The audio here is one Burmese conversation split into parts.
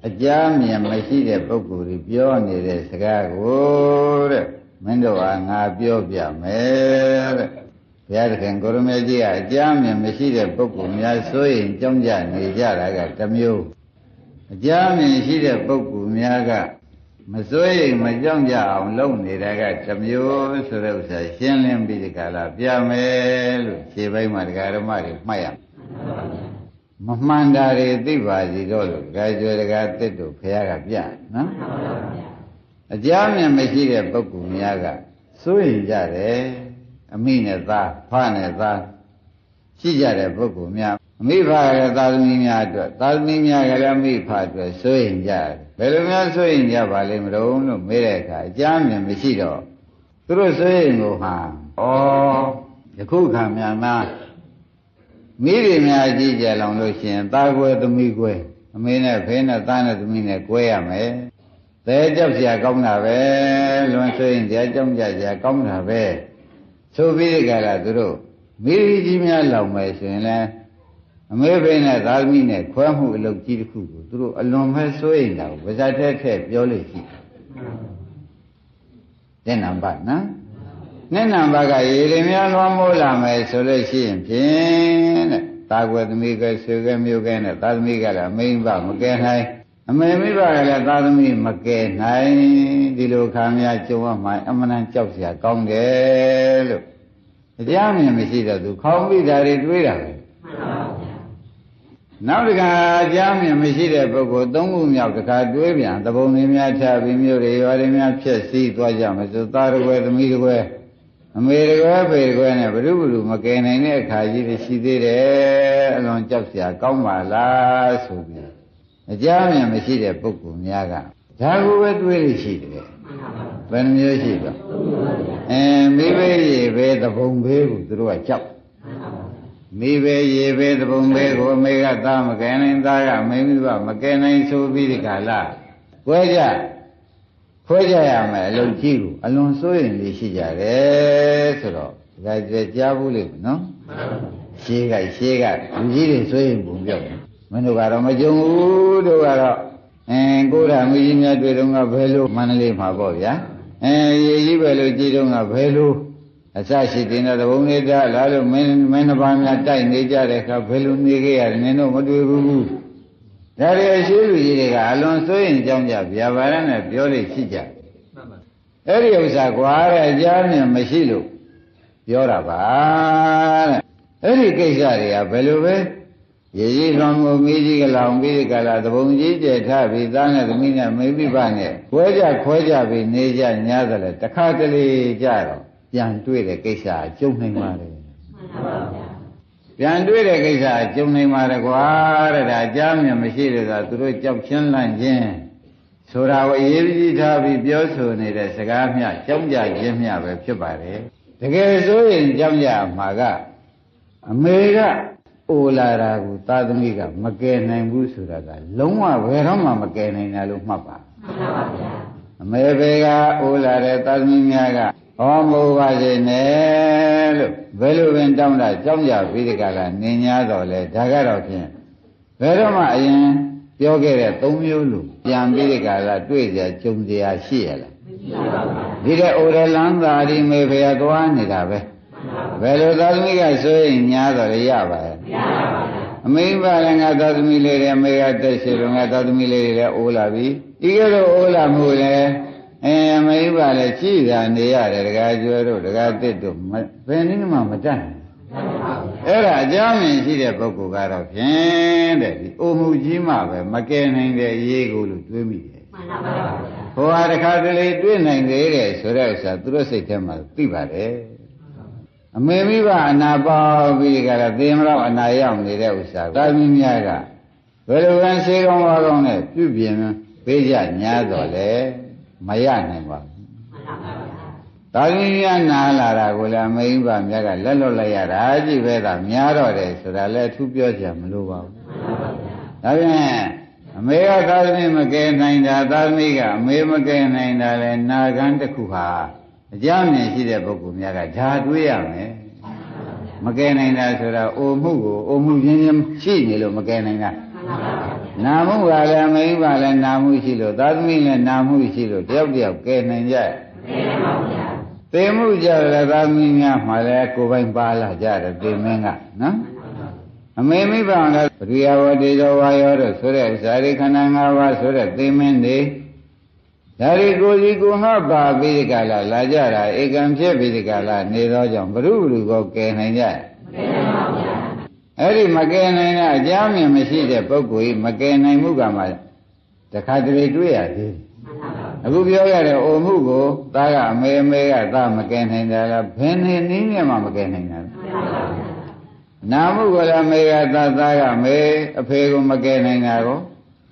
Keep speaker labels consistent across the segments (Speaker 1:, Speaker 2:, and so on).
Speaker 1: အကြာမြင်မရှိတဲ့ပုဂ္ဂိုလ်ကြီးပြောနေတဲ့စကားကိုတဲ့မင်းတို့ဟာငါပြောပြမယ်တဲ့ဘုရားသခင်ကိုရမေကြီးကအကြာမြင်မရှိတဲ့ပုဂ္ဂိုလ်များဆိုရင်ကြောင်းကြနေကြတာကတစ်မျိုးအကြာမြင်ရှိတဲ့ပုဂ္ဂိုလ်များကမစိုးရိမ်မကြောက်ကြအောင်လုပ်နေတာကတစ်မျိုးဆိုတဲ့ဥစ္စာရှင်းလင်းပြီးဒီကလာပြမယ်လို့ခြေပိုင်းမှာဒကာဓမ္မတွေမှတ်ရမမှန်တာတွေသိပါစီတော့လို့ဒကာကျွယ်ဒကာတစ်တို့ဘုရားကပြနော်အကြာမြင်မရှိတဲ့ပုဂ္ဂိုလ်များကစိုးရိမ်ကြတယ်အမိနဲ့သားဖနဲ့သားရှိကြတဲ့ပုဂ္ဂိုလ်များအမိဖကလည်းသာသမီများအတွက်သာသမီများကလည်းအမိဖအတွက်စိုးရိမ်ကြတယ်ဘယ်လိုများစိုးရိမ်ကြပါလိမ့်မလို့လို့မေးတဲ့အခါအကြာမြင်မရှိတော့သူတို့စိုးရိမ်လို့ဟာယခုခါများမိတွေများကြည့်ကြလောင်လို့ရှိရင်သားကွယ်သမီးကွယ်အမေနဲ့ဖေးနဲ့သားနဲ့သမီးနဲ့ကွဲရမယ်သဲကြောက်စရာကောင်းတာပဲလွန်စိုးရင်ကြောက်ကြစရာကောင်းတာပဲဆိုပြီးဒီကလာသူတို့မိကြီးများလောင်မယ်ဆိုရင်လည်းအမေဖေးနဲ့သားသမီးနဲ့ခွဲမှုအလုပ်ကြီးတစ်ခုကိုသူတို့အလွန်ပဲစိုးရင်တာကိုဗဇတ်ထဲပြောလို့ရှိတဲ့နံပါတ်နော်နဲ့နံပါတ်ကရေတွေများလွှမ်းမိုးလာမယ်ဆိုလို့ရှိရင်ဖြင့်တဲ့တာကွယ်သမီးကဆွေကမျိုးကနဲ့သာသမီကလည်းအမိဘမကဲနိုင်အမေမိဘကလည်းသာသမီမကဲနိုင်ဒီလိုခါများကြုံရမှအမှန်တန်ကြောက်စရာကောင်းတယ်လို့တရားမြင်မရှိတော့သူခေါင်းမိတာတွေတွေးတာပဲနောက်တစ်ခါအကြမ်းမြင်မရှိတဲ့ပုဂ္ဂိုလ်သုံးခုမြောက်တစ်ခါတွေးပြန်သဘုံတွေများချပြီးမျိုးတွေရွာတွေများဖြစ်စည်းသွားကြမယ်ဆိုသားတကွယ်သမီးတကွယ်အမေတကွယ်ဖေတကွယ်နဲ့ဘုရုမကယ်နိုင်တဲ့အခါကြီးတွေရှိသေးတယ်အလွန်ကြောက်စရာကောင်းပါလားဆိုပြီးအကြမ်းမြင်မရှိတဲ့ပုဂ္ဂိုလ်များကဒါကိုပဲတွေးလို့ရှိတယ်ဘယ်နှမျိုးရှိတော့မိဘရေပဲသဘုံဘေးကိုသူတို့ကကြောက်မိပဲရေပဲသဘုံပဲကိုအမေကသားမကယ်နိုင်သားကမိမိဘမကယ်နိုင်ဆိုပြီးဒီကလာခွဲကြရမယ်အလုံးကြီးကိုအလွန်စိုးရင်လေးရှိကြတယ်ဆိုတော့ဒါကြွကြားဘူးလေနော်ရှေးကလူကြီးတွေစိုးရင်ပုံပြောက်မင်းတို့ကတော့မကြုံဘူးတို့ကတော့ကိုယ်တော်မကြီးများတွေ့တော့ကဘယ်လိုမန္တလေးမှာပေါ့ဗျာရေကြီးပဲလို့ကြည်တော့ကဘယ်လိုအစရှိတင်တဲ့ဘုံနေတာလာလို့မင်းနှစ်ပါးများတိုက်နေကြတဲ့အခါဘယ်လိုနေခဲ့ရတယ်နင်တို့မတွေ့ဘူးဒါတွေအရှိလူကြီးတွေကအလွန်စိုးရင်ကြောင်းကြဗျာပါရနဲ့ပြောလို့ရှိကြအဲ့ဒီဥစ္စာကွာတဲ့အကြမ်းမြင်မရှိလို့ပြောတာပါတဲ့အဲ့ဒီကိစ္စတွေကဘယ်လိုပဲရေကြီးလွန်မှုမိကြီးကလောင်ပြီးကလာသဘုံကြီးကျထားပြီးသားနဲ့သမီးနဲ့မိမိဘနဲ့ခွဲကြပြီးနေကြညာတယ်လေတခါတလေကြတော့ပြန်တွေ့တဲ့ကိစ္စအကျုံနိုင်ပါလေပြန်တွေ့တဲ့ကိစ္စအကျုံနိုင်ပါလေကွာတဲ့ဒါအကြမ်းမြင်မရှိတဲ့သာသူတို့ကြောက်ချင်းလန့်ခြင်းဆိုတာကိုအရေးကြီးထားပြီးပြောဆိုနေတဲ့စကားမျှကြောင်းကြခြင်းမျှပဲဖြစ်ပါတယ်တကယ်ဆိုရင်ကြောင်းကြမှာကအမေကအိုလာတာကိုသာသမီကမကယ်နိုင်ဘူးဆိုတာကလုံးဝဘယ်တော့မှမကယ်နိုင်တယ်လို့မှတ်ပါအမေဘေကအိုလာတဲ့သာသမီများကဟောမို့ပါစေနဲ့လို့ဘယ်လိုပင်တောင်းတာကြောင်းကြပြီးဒီကလာနေ냐တော့လေဒါကတော့ဖြင့်ဘယ်တော့မှအရင်ပြောခဲ့တဲ့၃မျိုးလို့ပြန်ပြီးဒီကလာတွေ့ကြကြုံစရာရှိရလားမရှိပါဘူးဒီတဲ့အိုရလန်းသာဒီမေဖေကသွားနေတာပဲဘယ်လိုသာသမီကဆိုရင်냐တော့ရပါရဲ့မရပါဘူးအမိဘလည်းငါသာသမီလေးတွေအမေကတက်ရှိတော့ငါသာသမီလေးတွေလည်းအိုလာပြီဒီကဲတော့အိုလာမှုလေအမိဘလည်းကြည်သာနေရတယ်တကားကျွဲတို့တကားတစ်တို့ဘယ်နည်းမှမတတ်ဘူးအဲ့ဒါအကြောင်းမြင်ရှိတဲ့ပုဂ္ဂိုလ်ကတော့ဖြင့်တဲ့ဒီအိုမှုကြီးမှပဲမကယ်နိုင်တဲ့အရေးကိုလို့တွေးမိတယ်မှန်ပါပါဘုရားတခါတလေတွေးနိုင်သေးတယ်ဆိုတဲ့ဥစ္စာသူတို့စိတ်ထဲမှာသိပါတယ်အမေမိဘအနာပေါပြီးကြတာသေမလို့အနာရောက်နေတဲ့ဥစ္စာသာသမီများကဘယ်လိုကဆေးကောင်းဝါကောင်းနဲ့ပြုပြင်ပေးကြ냐တော့လေမရနိုင်ပါဘူးသာသမီများနာလာတာကိုလည်းအမေမိဘများကလက်လွတ်လိုက်ရတာကြည့်ပဲသာများတော့တယ်ဆိုတာလည်းအထူးပြောကြမလို့ပါဘူးဒါပြန်အမေကသာသမီမကယ်နိုင်တာသာသမီကအမေမကယ်နိုင်တာလေနာဂန်တစ်ခုဟာအကြမ်းမြင်ရှိတဲ့ပုဂ္ဂိုလ်များကဒါတွေးရမယ်မကယ်နိုင်တာဆိုတာအိုမှုကိုအိုမှုချင်းချင်းရှိနေလို့မကယ်နိုင်တာနာမှုကလည်းအမိဘ လည်းနာမှုရှိလို့သာသမီလည်းနာမှုရှိလို့တယောက်တယောက်ကဲနိုင်ကြသေမှုကြလည်းသာသမီများမှလည်းကိုယ်ပိုင်ပါလာကြတယ်သေမင်းကနော်အမေမိဘလည်းပရိယဝတေဇောဝါယောတို့ဆိုတဲ့ဇာတိခန္ဓာ၅ပါးဆိုတဲ့သေမင်းတွေဒါရီကိုယ်စီကိုငါပါပြီးဒီကလာကြတာဧကံဖြစ်ပြီးဒီကနေသောကြောင့်ဘုရုဘုရုကိုကယ်နိုင်ကြအဲ့ဒီမကယ်နိုင်တဲ့အကြောင်းမြင်မရှိတဲ့ပုဂ္ဂိုလ်ကြီးမကယ်နိုင်မှုကမှတခါတလေတွေ့ရသေးတယ်အခုပြောရတဲ့အိုမှုကိုသားကအမေကသားမကယ်နိုင်တယ်လားဘယ်နည်းနည်းမှမကယ်နိုင်တာနာမှုကလည်းအမေကသားကမေအဖေကိုမကယ်နိုင်တာကို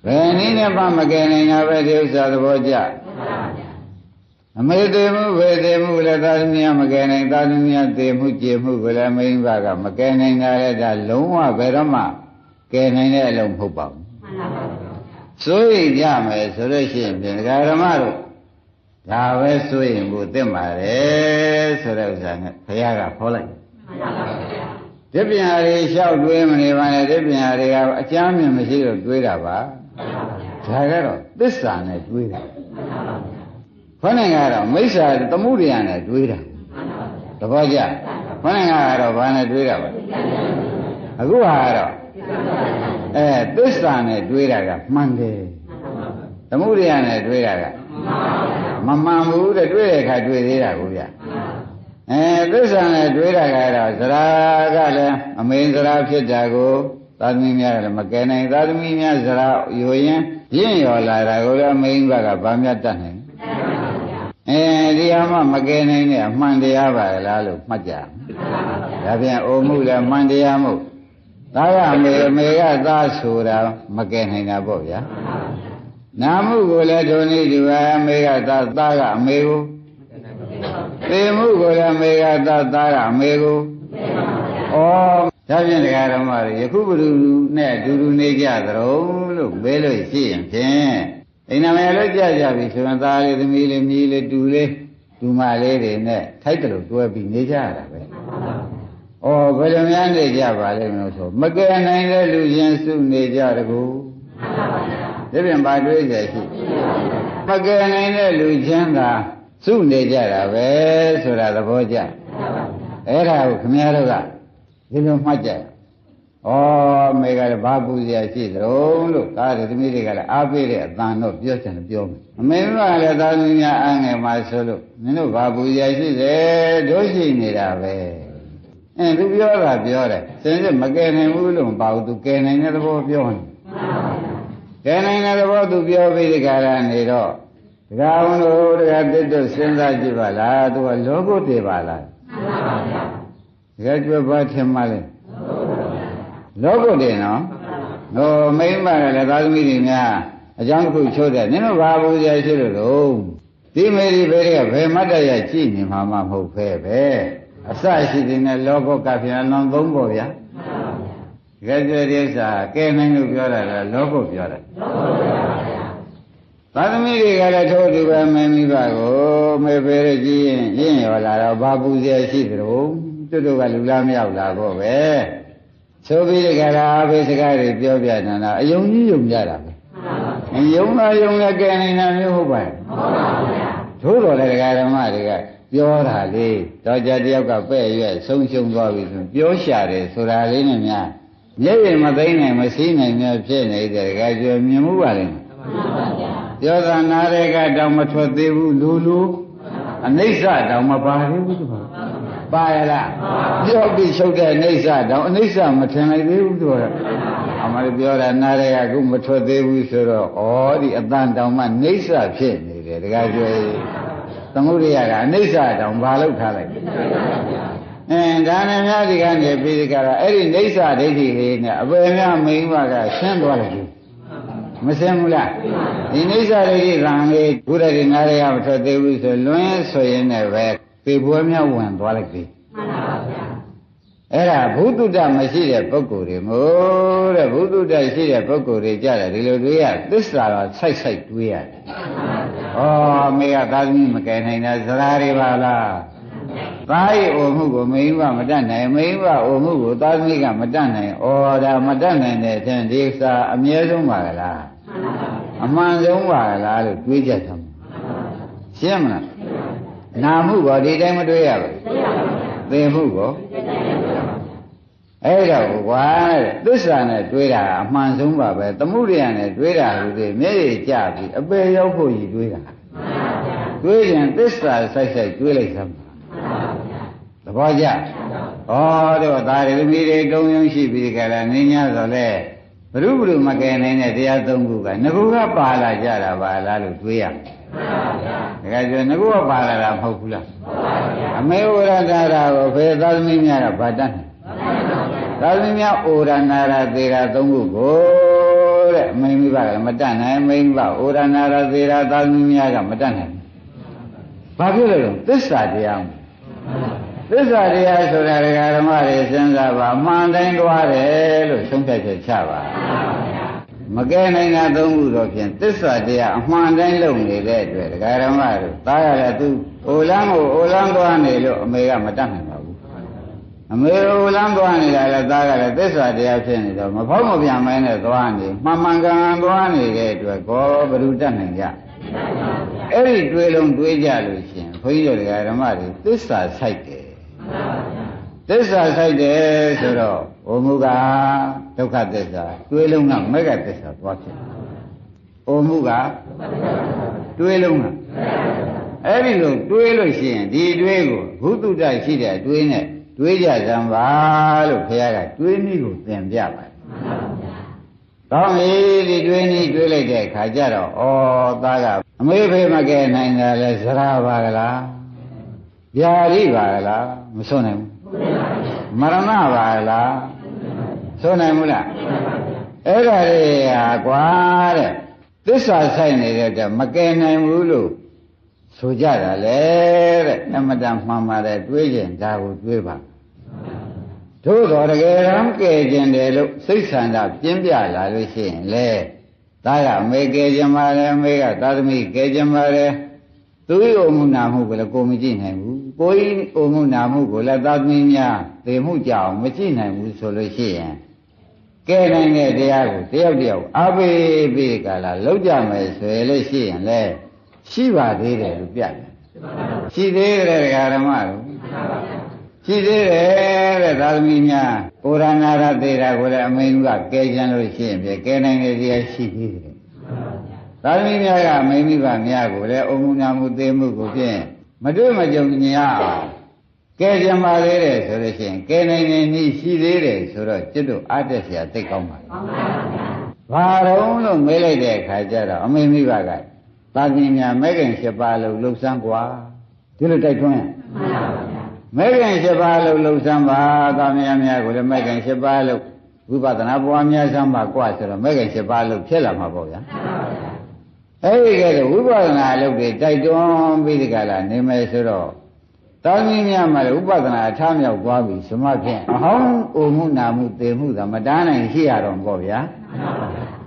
Speaker 1: ဘယ်နည်းနဲ့မှမကယ်နိုင်တာပဲဒီဥစ္စာသဘောကျအမေသေးမှုဖေသေးမှုလည်းသာသမီးမကယ်နိုင်သာသမီးသေးမှုကျေမှုကိုလည်းမိန်းမကမကယ်နိုင်တာလည်းဒါလုံးဝဘယ်တော့မှကယ်နိုင်တဲ့အလုံးမဟုတ်ပါဘူးစိုးရိမ်ကြမယ်ဆိုလို့ရှိရင်ဓမ္မတို့ဒါပဲစိုးရိမ်ဖို့သင့်ပါတယ်ဆိုတဲ့ဥစ္စာနဲ့ဘုရားကခေါ်လိုက်ဒီပညာတွေလျှောက်တွေးမနေပါနဲ့ဒီပညာတွေကအကျမ်းမြင်မရှိလို့တွေးတာပါဒါကတော့သစ္စာနဲ့တွေးတာခေါင်းနိုင်ငံကတော့မိစ္ဆာသမှုရိယနဲ့တွေးတာသဘောကျခေါင်းနိုင်ငံကတော့ဘာနဲ့တွေးတာပါအခုဟာကတော့သစ္စာနဲ့တွေးတာကမှန်တယ်သမှုရိယနဲ့တွေးတာကမမှန်ဘူးတဲ့တွေးတဲ့အခါတွေးသေးတာကိုဗျသစ္စာနဲ့တွေးတာကတော့ဇရာကလည်းအမိန်ဇရာဖြစ်တာကိုသာသမီများကလည်းမကယ်နိုင်သာသမီများဇရာယိုရင်ရင့်ရော်လာတာကိုလည်းအမိန်ဘကဗာမြတ်တတ်နိုင်ဒီဟာမှမကယ်နိုင်တဲ့အမှန်တရားပါလားလို့မှတ်ကြဒါပြန်အိုမှုလည်းမှန်တရားမို့သားကအမေကသားဆိုတာမကယ်နိုင်တာပေါ့ဗျာနာမှုကိုလည်းဒုနိဒီဝအမေကသားကအမေကိုသေမှုကိုလည်းအမေကသားကအမေကိုဩဒါဖြင့်တရားဓမ္မတွေယခုဘုရုနဲ့အတူတူနေကြသရုံလို့မေးလို့ရှိရင်ဖြင့်အိမ်နာမယ်လည်းကြပြီဆိုရင်သားလေးသမီးလေးမြေးလေးတူလေးတူမလေးတွေနဲ့ထိုက်တယ်လို့တွဲပြီးနေကြရတာပဲဩဘယ်လိုများနေကြပါလဲမလို့ဆိုမကယ်နိုင်တဲ့လူချင်းစုနေကြတကူဒီပြင်ပါတွေးကြရှိမကယ်နိုင်တဲ့လူချင်းသာစုနေကြတာပဲဆိုတာသဘောကျအဲ့ဒါကိုခင်ဗျားတို့ကဒီလိုမှတ်ကြမေကလည်းဘာပူဇော်ရှိသလုံးလို့ဒါတွေသမီးတွေကလည်းအားပေးတဲ့အတန်တော့ပြောချင်တယ်ပြောမယ်အမေကလည်းသာသမီများအငယ်မှာဆိုလို့မင်းတို့ဘာပူဇော်ရှိတယ်တို့ရှိနေတာပဲသူပြောတာပြောတယ်စင်စစ်မကယ်နိုင်ဘူးလို့မပါဘူးသူကယ်နိုင်တဲ့သဘောပြောနေကယ်နိုင်တဲ့သဘောသူပြောပြီးဒီကရနေတော့ဒကာဝန်တို့ဒကာတစ်တို့စဉ်းစားကြည့်ပါလားသူကလောကုတ္တပါလားဒကာကျွတ်ပါထင်မှလဲလောကုတ္တနော်ဟိုမိမ့်မလည်းသာသမီတွေများအကြောင်းတစ်ခုချိုးတယ်နင်တို့ဘာဘူးကြရှိလို့တော့ဒီမေရီဘေးကဘယ်မတ်တရကြည့်နေမှာမဟုတ်ဖဲပဲအစရှိတဲ့လောကုတ္တပြန်လွန်သုံးပေါ့ဗျာဒကာကျွတ်ဒီဥစ္စာကဲနိုင်လို့ပြောတာလားလောကုတ္တပြောတာသာသမီတွေကလည်းထိုးတူပဲမင်းမိဘကိုမေဖေရကြည့်ရင်ရင့်ရော်လာတော့ဘာပူဇော်ရှိသလိုတို့ကလူလားမရောက်လာတော့ပဲဆိုပြီးဒီကရာအဖေစကားတွေပြောပြနေတာအယုံကြီးယုံကြတာပဲယုံလားယုံလည်းကဲနေတာမျိုးဟုတ်ပါ့သို့တော်လည်းဒကာဓမ္မတွေကပြောတာလေတော့ကြတယောက်ကပဲ့ရွက်ဆုံးရှုံသွားပြီဆိုပြောရှာတယ်ဆိုတာလေးနဲ့များမျက်ရည်မသိနိုင်မစီးနိုင်များဖြစ်နေတဲ့ဒကာကျွယ်မြင်မှုပါလေပြောတာနားတွေကတောင်မထွက်သေးဘူးလူအနိစ္စတောင်မပါသေးဘူးသူပါရလားပြောပြီးရှုပ်တဲ့အနိစ္စတောင်အနိစ္စမထင်လိုက်သေးဘူးသူကအမှန်ပြောတာနားတွေကအခုမထွက်သေးဘူးဆိုတော့ဩဒီအတန်တောင်မှနိစ္စဖြစ်နေတယ်တခါကျွေးသမုဒိယကအနိစ္စတောင်ဘာလို့ထားလိုက်ဒါနဲ့များဒီကနေပြီးဒီကရာအဲ့ဒီနိစ္စဒိဋ္ဌိလေးနဲ့အပေများမိန်းမကရှင်းသွားတယ်မစင်ဘူးလားဒီနိစ္စရိတိကံလေးဘုရားဒီနားရမထွက်သေးဘူးဆိုလွန်းဆိုရင်လည်းပဲပေပွဲမြောက်ဝင်သွားလိုက်ပြီမှန်ပါဗျာအဲ့ဒါဘုဒ္ဓတမရှိတဲ့ပုဂ္ဂိုလ်တွေမို့တဲ့ဘုဒ္ဓတရှိတဲ့ပုဂ္ဂိုလ်တွေကြတယ်ဒီလိုတွေရသစ္စာတော့ဆိုက်တွေးရတယ်မှန်ပါဗျာအမေကသာသမီမကယ်နိုင်တာဇရာတွေပါလားသားရဲ့အိုမှုကိုမိန်းမမတတ်နိုင်မိန်းမအိုမှုကိုသားသမီးကမတတ်နိုင်ဒါမတတ်နိုင်တဲ့အချိန်ဒီစာအမြဲဆုံးပါလားအ အမှန်ဆုံးပါလားလို့တွေးကြသမှာရှင်းမလားနာမှုကောဒီတိုင်းမတွေးရဘူးသိမှုကောအဲ့တော့ကွာသစ္စာနဲ့တွေးတာအမှန်ဆုံးပါပဲသမုဒိယနဲ့တွေးတာလို့ဒီမျက်ရည်ကျပြီးအပေရောက်ဖို့ကြီးတွေးတာတွေးရင်သစ္စာဆိုင်ဆိုင်တွေးလိုက်သမှာသဘောကျဩတော့ဒါရသမီးတွေတုံးယုံရှိပြီးကြလားနေ냐ဆိုလဲဘုရုမကယ်နိုင်တဲ့တရားသုံးခုကငကူကပါလာကြတာပါလားလို့တွေးရမယ်ဒါကြွငကူကပါလာတာမဟုတ်ဘူးလားအမေဝရတာကိုဖေသာသမီးများကဗတ်တတ်တယ်သာသမီးများဩရနာရသေရာသုံးခုကိုတဲ့အမေမိဘကမတတ်နိုင်မိဘဩရနာရသေရာသာသမီးများကမတတ်နိုင်ဘာဖြစ်လို့လဲသစ္စာတရားသစ္စာတရားဆိုတာဒကာဓမ္မတွေစဉ်းစားပါအမှန်တိုင်းသွားတယ်လို့ဆုံးဖြတ်ချက်ချပါမကဲနိုင်တာသုံးခုတော့ဖြင့်သစ္စာတရားအမှန်တိုင်းလုပ်နေတဲ့အတွက်ဒကာဓမ္မတို့သားရတဲ့သူအိုလန်းကိုအိုလန်းသွားနေလို့အမေကမတတ်နိုင်ပါဘူးအမေအိုလန်းသွားနေတာလည်းသားကလည်းသစ္စာတရားဖြစ်နေတော့မဖောက်မပြန်မဲနဲ့သွားနေမှန်မှန်ကန်ကန်သွားနေတဲ့အတွက်ကောဘယ်သူတတ်နိုင်ကြအဲ့ဒီတွေးလုံးတွေးကြလို့ရှင်ဘုန်းကြီးတို့ဒကာဓမ္မတွေသစ္စာဆိုင်တယ်သစ္စာဆိုင်တယ်ဆိုတော့ဟိုမူကဒုက္ခသစ္စာတွေးလုံးကမေဃသစ္စာသွားဖြစ်ဟိုမူကတွေးလုံးကအဲ့ဒီလိုတွေးလို့ရှိရင်ဒီတွေးကိုဘုသူတ္တရှိတဲ့တွေးနဲ့တွေးကြစမ်းပါလို့ဘုရားကတွေးနည်းကိုသင်ပြပါတယ်ကောင်းပြီဒီတွေးနည်းတွေးလိုက်တဲ့အခါကျတော့ဩသားကအမေဖေမကဲနိုင်တာလဲဇရာပါကလားဗျာတိပါကလားမဆုံးနိုင်ဘူးမရဏပါလားဆုံးနိုင်ဘူးလားအဲ့ဒါလေးဟာကွာတဲ့သစ္စာဆိုင်နေတဲ့မကယ်နိုင်ဘူးလို့ဆိုကြတာလေတဲ့အမတန်မှန်ပါတယ်တွေးခြင်းဒါကိုတွေးပါသို့တော်တကယ်တမ်းကယ်ခြင်းတယ်လို့စိတ်ဆန္ဒပြင်းပြလာလို့ရှိရင်လေသားကမေကယ်ခြင်းပါတယ်မေကသာသမီကယ်ခြင်းပါတယ်သူ့အမှုနာမှုကိုလည်းကိုမကြည့်နိုင်ဘူးကိုယ်အမှုနာမှုကိုလည်းသာသမီများသိမှုကြအောင်မကြည့်နိုင်ဘူးဆိုလို့ရှိရင်ကဲနိုင်တဲ့တရားကိုတယောက်တယောက်အားပေးပြီးကြလားလောက်ကြမယ်ဆိုရလို့ရှိရင်လေရှိပါသေးတယ်လို့ပြတယ်ရှိသေးတယ်ဒကာဓမ္မတို့ရှိသေးတယ်တဲ့သာသမီများဩရဏရသေတာကိုလည်းအမိန်ကကဲကြံလို့ရှိရင်ကဲနိုင်တဲ့တရားရှိသေးတယ်သာသမီများကမိမိဘများကိုလည်းအုံမှုနာမှုသိမှုကိုဖြင့်မတွေ့မကြုံညအောင်ကဲကြပါသေးတယ်ဆိုလို့ရှိရင်ကဲနိုင်နေနည်းရှိသေးတယ်ဆိုတော့จิตတို့အားတက်เสียသိကောင်းပါလားဘာတော့လို့မေးလိုက်တဲ့အခါကျတော့အမိမိဘကသာသမီများမဲခင်7ပါးလို့လှုပ်ဆန်းกว่าဒီလိုတိုက်တွန်းရမဲခင်7ပါးလို့လှုပ်ဆန်းပါသာမယများကိုလည်းမဲခင်7ပါးလို့ဝိပဿနာပွားများဆန်းပါกว่าဆိုတော့မဲခင်7ပါးလို့ဖြစ်လာမှာပေါ့ဗျာအဲ့ဒီကဲဝိပဿနာအလုပ်တွေတိုက်တွန်းပြီးဒီကလာနေမယ်ဆိုတော့သာသမီများမှာဥပဒနာအထမြောက်သွားပြီဆိုမှဖြင့်အဟောင်းအိုမှုနာမှုသေမှုသာမတားနိုင်ရှိရတော့ပေါ့ဗျာ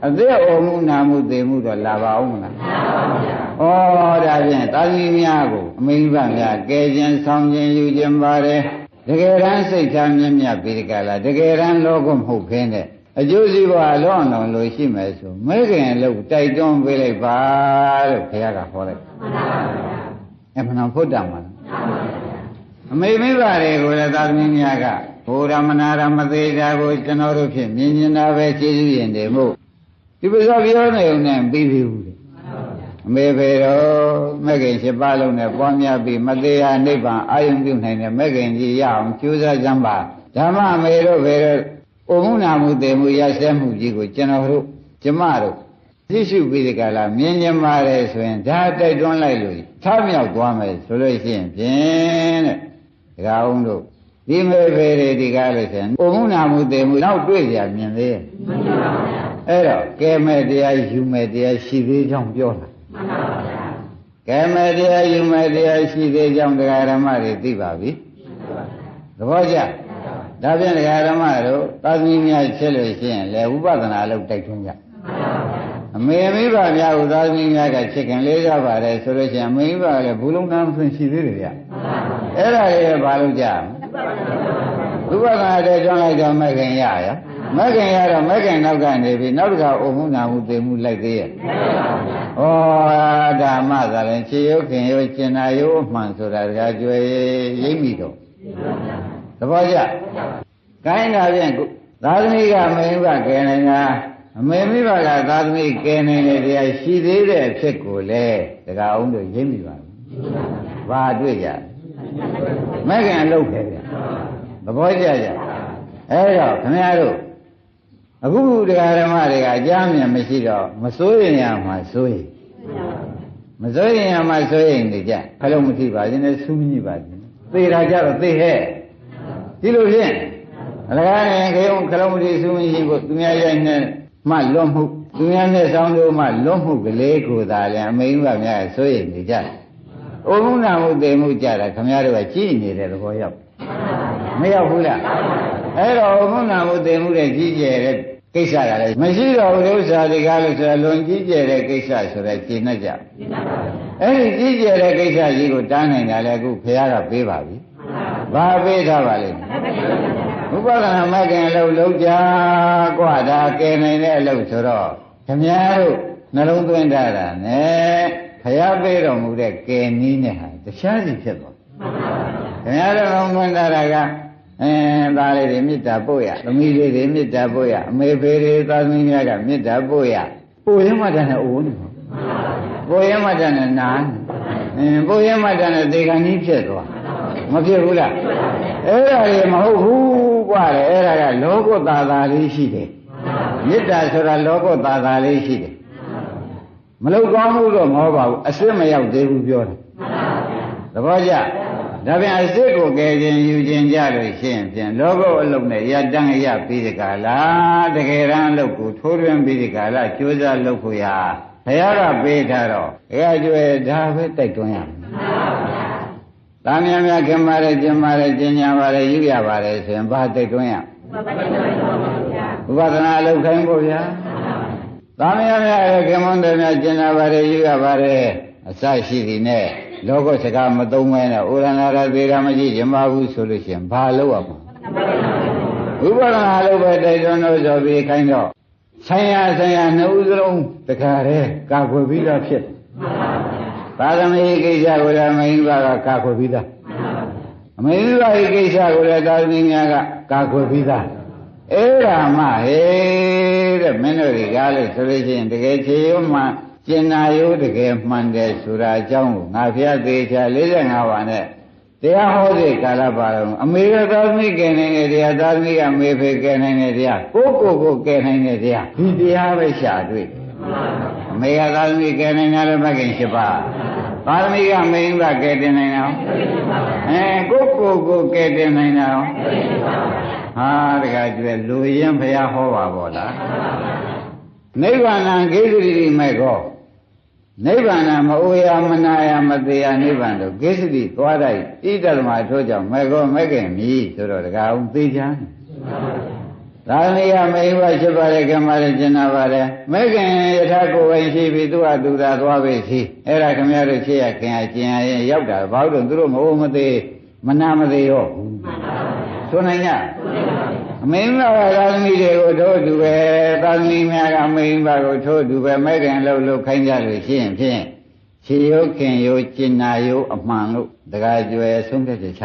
Speaker 1: အသက်အိုမှုနာမှုသေမှုတော့လာပါဦးမလားဩဒါဖြင့်သာသမီများကိုအမိဘများကဲခြင်းဆောင်ခြင်းယူခြင်းပါတယ်တကယ်တမ်းစိတ်ထားမြတ်မြတ်ပြီးဒီကလာတကယ်တမ်းလောကမဟုတ်ခင်းတဲ့အကျိုးစီးပွားလောအောင်လို့ရှိမယ်ဆိုမဲခင်လို့တိုက်တွန်းပေးလိုက်ပါလို့ဘုရားကဟောလိုက်အမှန်ဖို့တမ်းပါအမေမိဘတွေကိုလည်းသာသမီများကဘုရားမနာရမသေးတာကိုကျွန်တော်တို့ဖြင့်မြင်နေတာပဲကျေးဇူးရင်တယ်မို့ဒီပဇောပြောနေုံနဲ့ပြီးပြီဘူးလေအမေဖေတော်မဲခင်7ပါးလုံးနဲ့ပွားများပြီးမသေးရနိဗ္ဗာန်အာယုံပြုနိုင်တဲ့မဲခင်ကြီးရအောင်ကြိုးစားကြမ်းပါဓမ္မအမေတို့ဖေတော်အိုမှုနာမှုသေမှုရစဲမှုကြီးကိုကျွန်တော်တို့ကျမတို့သိရှိပြီးဒီကလာမြင်ကြပါတယ်ဆိုရင်ဒါတိုက်တွန်းလိုက်လို့ထားမြောက်သွားမယ်ဆိုလို့ရှိရင်ဖြင့်တဲ့ဒကာအောင်တို့ဒီမေဖေတွေဒီကားလို့ဆိုရင်အိုမှုနာမှုသေမှုနောက်တွေ့ကြမြင်သေးရဲ့အဲ့တော့ကဲမဲ့တရားယူမဲ့တရားရှိသေးကြောင်းပြောတာကဲမဲ့တရားယူမဲ့တရားရှိသေးကြောင်းဒကာဓမ္မတွေသိပါပြီသဘောကျဒါဖြင့်ဒကာဓမ္မတို့သာသမီများဖြစ်လို့ရှိရင်လေဝိပဿနာလို့တိုက်တွန်းကြအမေမိဘများကိုသာသမီများကချစ်ခင်လေးစားပါတယ်ဆိုလို့ရှိရင်အမေမိဘကလည်းဘူးလုံးတန်းဆွင့်ရှိသေးတယ်ဗျအဲ့ဒါလေးဘာလို့ကြဝိပဿနာတိုက်တွန်းလိုက်တော့မခင်ရရ မကင်ရတော့မကင်နောက်ကနေပြီးနောက်တစ်ခါအုံမှုနာမှုသိမှုလိုက်သေးရဲ့ဩဓမ္မသာရင်ခြေရုပ်ခင်ရုပ်ကျင်နာရုပ်အမှန်ဆိုတာတကားကြွယ်ရိပ်မိတော့သဘောကျကိုင်းတာဖြင့်သာသမီကမေဘကဲနေတာအမေမိဘကသာသမီကဲနေတဲ့တရားရှိသေးတဲ့အဖြစ်ကိုလေတကားအောင်တို့ရိပ်မိပါဘူးဘာတွေ့ကြမကင်အလုပ်ပဲဗျသဘောကျကြအဲ့တော့ခင်ဗျားတို့အခုတရားဓမ္မတွေကအကြမ်းမြင်မရှိတော့မစိုးရင်ရမှာစိုးရင်မစိုးရင်ရမှာစိုးရင်နေကြခလုံးမထိပါဘူးနဲ့ဆူးမြည်ပါဘူးသေတာကြတော့သေဟဲ့ဒီလိုဖြင့်အလကားနဲ့ခေုံခလုံးမထိဆူးမြည်ရှိဖို့သူများရိုက်နဲ့မှလွတ်မှုသူများနဲ့ဆောင်းလို့မှလွတ်မှုကလေးကိုသာလည်းအမိန်ကများစိုးရင်နေကြအိုမှုနာမှုသေမှုကြတာခင်ဗျားတို့ကကြည်နေတဲ့သဘောရောက်မရောက်ဘူးလားအဲ့တော့အိုမှုနာမှုသေမှုတဲ့ကြီးကျယ်တဲ့ကိစ္စကလည်းမရှိတော့ဘူးဥစ္စာတွေကလို့ဆိုတော့လွန်ကြီးကျယ်တဲ့ကိစ္စဆိုတော့ရှင်းတတ်ကြအဲ့ဒီကြီးကျယ်တဲ့ကိစ္စကြီးကိုတားနိုင်တာလည်းအခုဘုရားကပေးပါပြီဘာပေးထားပါလိမ့်ဥပဒနာမကင်အလုပ်လုပ်ကြกว่าဒါကဲနိုင်တဲ့အလုပ်ဆိုတော့ခင်ဗျားတို့နှလုံးသွင်းထားတာနဲ့ဘုရားပေးတော်မူတဲ့ကဲနည်းနဲ့ဟာတခြားစီဖြစ်သွားခင်ဗျားတို့နှလုံးသွင်းထားတာကသားလေးတွေမေတ္တာပို့ရသမီးလေးတွေမေတ္တာပို့ရအမေဖေတွေသားသမီးများကမေတ္တာပို့ရပို့ရင်မှတန်းနဲ့အိုးနေပို့ရင်မှတန်းနဲ့နာပို့ရင်မှတန်းနဲ့သေခါကြီးဖြစ်သွားမဖြစ်ဘူးလားအဲ့ဒါတွေမဟုတ်ဘူးกว่าလေအဲ့ဒါကလောကုတ္တသာလေးရှိတယ်မေတ္တာဆိုတာလောကုတ္တသာလေးရှိတယ်မလောက်ကောင်းဘူးတော့မဟုတ်ပါဘူးအစစ်မရောက်သေးဘူးပြောတယ်သဘောကျဒါပြန်အစစ်ကိုကယ်ခြင်းယူခြင်းကြလို့ရှိရင်ဖြင့်လောကုအလုပ်နဲ့ရတန်းရပြီးဒီကလာတကယ်တမ်းအလုပ်ကိုထိုးထွင်းပြီးဒီကလာကြိုးစားလုပ်ဖို့ရဘုရားကပေးထားတော့အဲကျွဲဒါပဲတိုက်တွန်းရမယ်။တာမြများခင်ပါတယ်ကျင်ပါတယ်ကျင်ညာပါတယ်ယူရပါတယ်ဆိုရင်ဘာတိုက်တွန်းရဥပဒနာအလုပ်ခိုင်းဖို့ဗျာ။တာမြများခင်မွန်းတယ်များကျင်ညာပါတယ်ယူရပါတယ်အစရှိသည်နဲ့လောကစကားမသုံးမဲနဲ့ဩရဏရသေရမကြီးကျင်ပါဘူးဆိုလို့ရှိရင်ဘာလုပ်ရမလဲဥပဒနာလုပ်ပဲတိုက်တွန်းလို့ဆိုပြီးခိုင်းတော့ဆိုင်ရာနှစ်ဦးစလုံးတခါတည်းကာကွယ်ပြီးသားဖြစ်သာသမီကိစ္စကိုလည်းမင်းဘကကာကွယ်ပြီးသားအမေဘရဲ့ကိစ္စကိုလည်းသာသမီများကကာကွယ်ပြီးသားအဲ့ဒါမှဟဲ့တဲ့မင်းတို့ဒီကားလို့ဆိုလို့ရှိရင်တကယ်ချေရုံမှကျင်နာယုတကယ်မှန်တယ်ဆိုတာအကြောင်းကိုငါဖျားသေးချာ45ပါးနဲ့တရားဟောတဲ့ကာလပါတော့အမေကသာသမီကဲနိုင်တဲ့တရားသာသမီကအမေဖေကဲနိုင်တဲ့တရားကိုကဲနိုင်တဲ့တရားဒီတရားပဲရှာတွေ့အမေကသာသမီကဲနိုင်တယ်လည်းမကင်7ပါးသာသမီကမိန်းကကဲတင်နိုင်အောင်ကိုကဲတင်နိုင်အောင်ဟာတခါကျွဲလူရင်ဖျားဟောပါဘောလားနိဗ္ဗာန်ကိစ္စတိမဲ့ကောနိဗ္ဗာန်မအိုရမနာရမသေးရနိဗ္ဗာန်တို့ကိစ္စတိသွားတိုက်ဣတဓမ္မထိုးကြောင့်မဲ့ကောမဲ့ခင်မြည်ဆိုတော့တကားအောင်သိချမ်းသာသမီကမေဘ7ပါးရဲ့ကံပါရဲ့ကျင်နာပါရဲ့မဲ့ခင်ယထာကိုယ်ပိုင်ရှိပြီးသူ့ဟာသူသာသွားပြီစီအဲ့ဒါခင်ဗျားတို့ချစ်ရခင်ရကျင်ရရင်ရောက်တာဘာလို့သူတို့မအိုမသေးမနာမသေးရောဆိုနိုင်ကြအမင်းဘာသာသမီတွေကိုထိုးသူပဲသာသမီများကအမင်းဘာကိုထိုးသူပဲမဲ့ခင်လို့ခိုင်းကြလို့ရှိရင်ဖြင့်ခြေရုပ်ခင်ရုပ်ကျင်နာရုပ်အမှန်လို့တကားကျွယ်ဆုံးဖြတ်ချက်ချ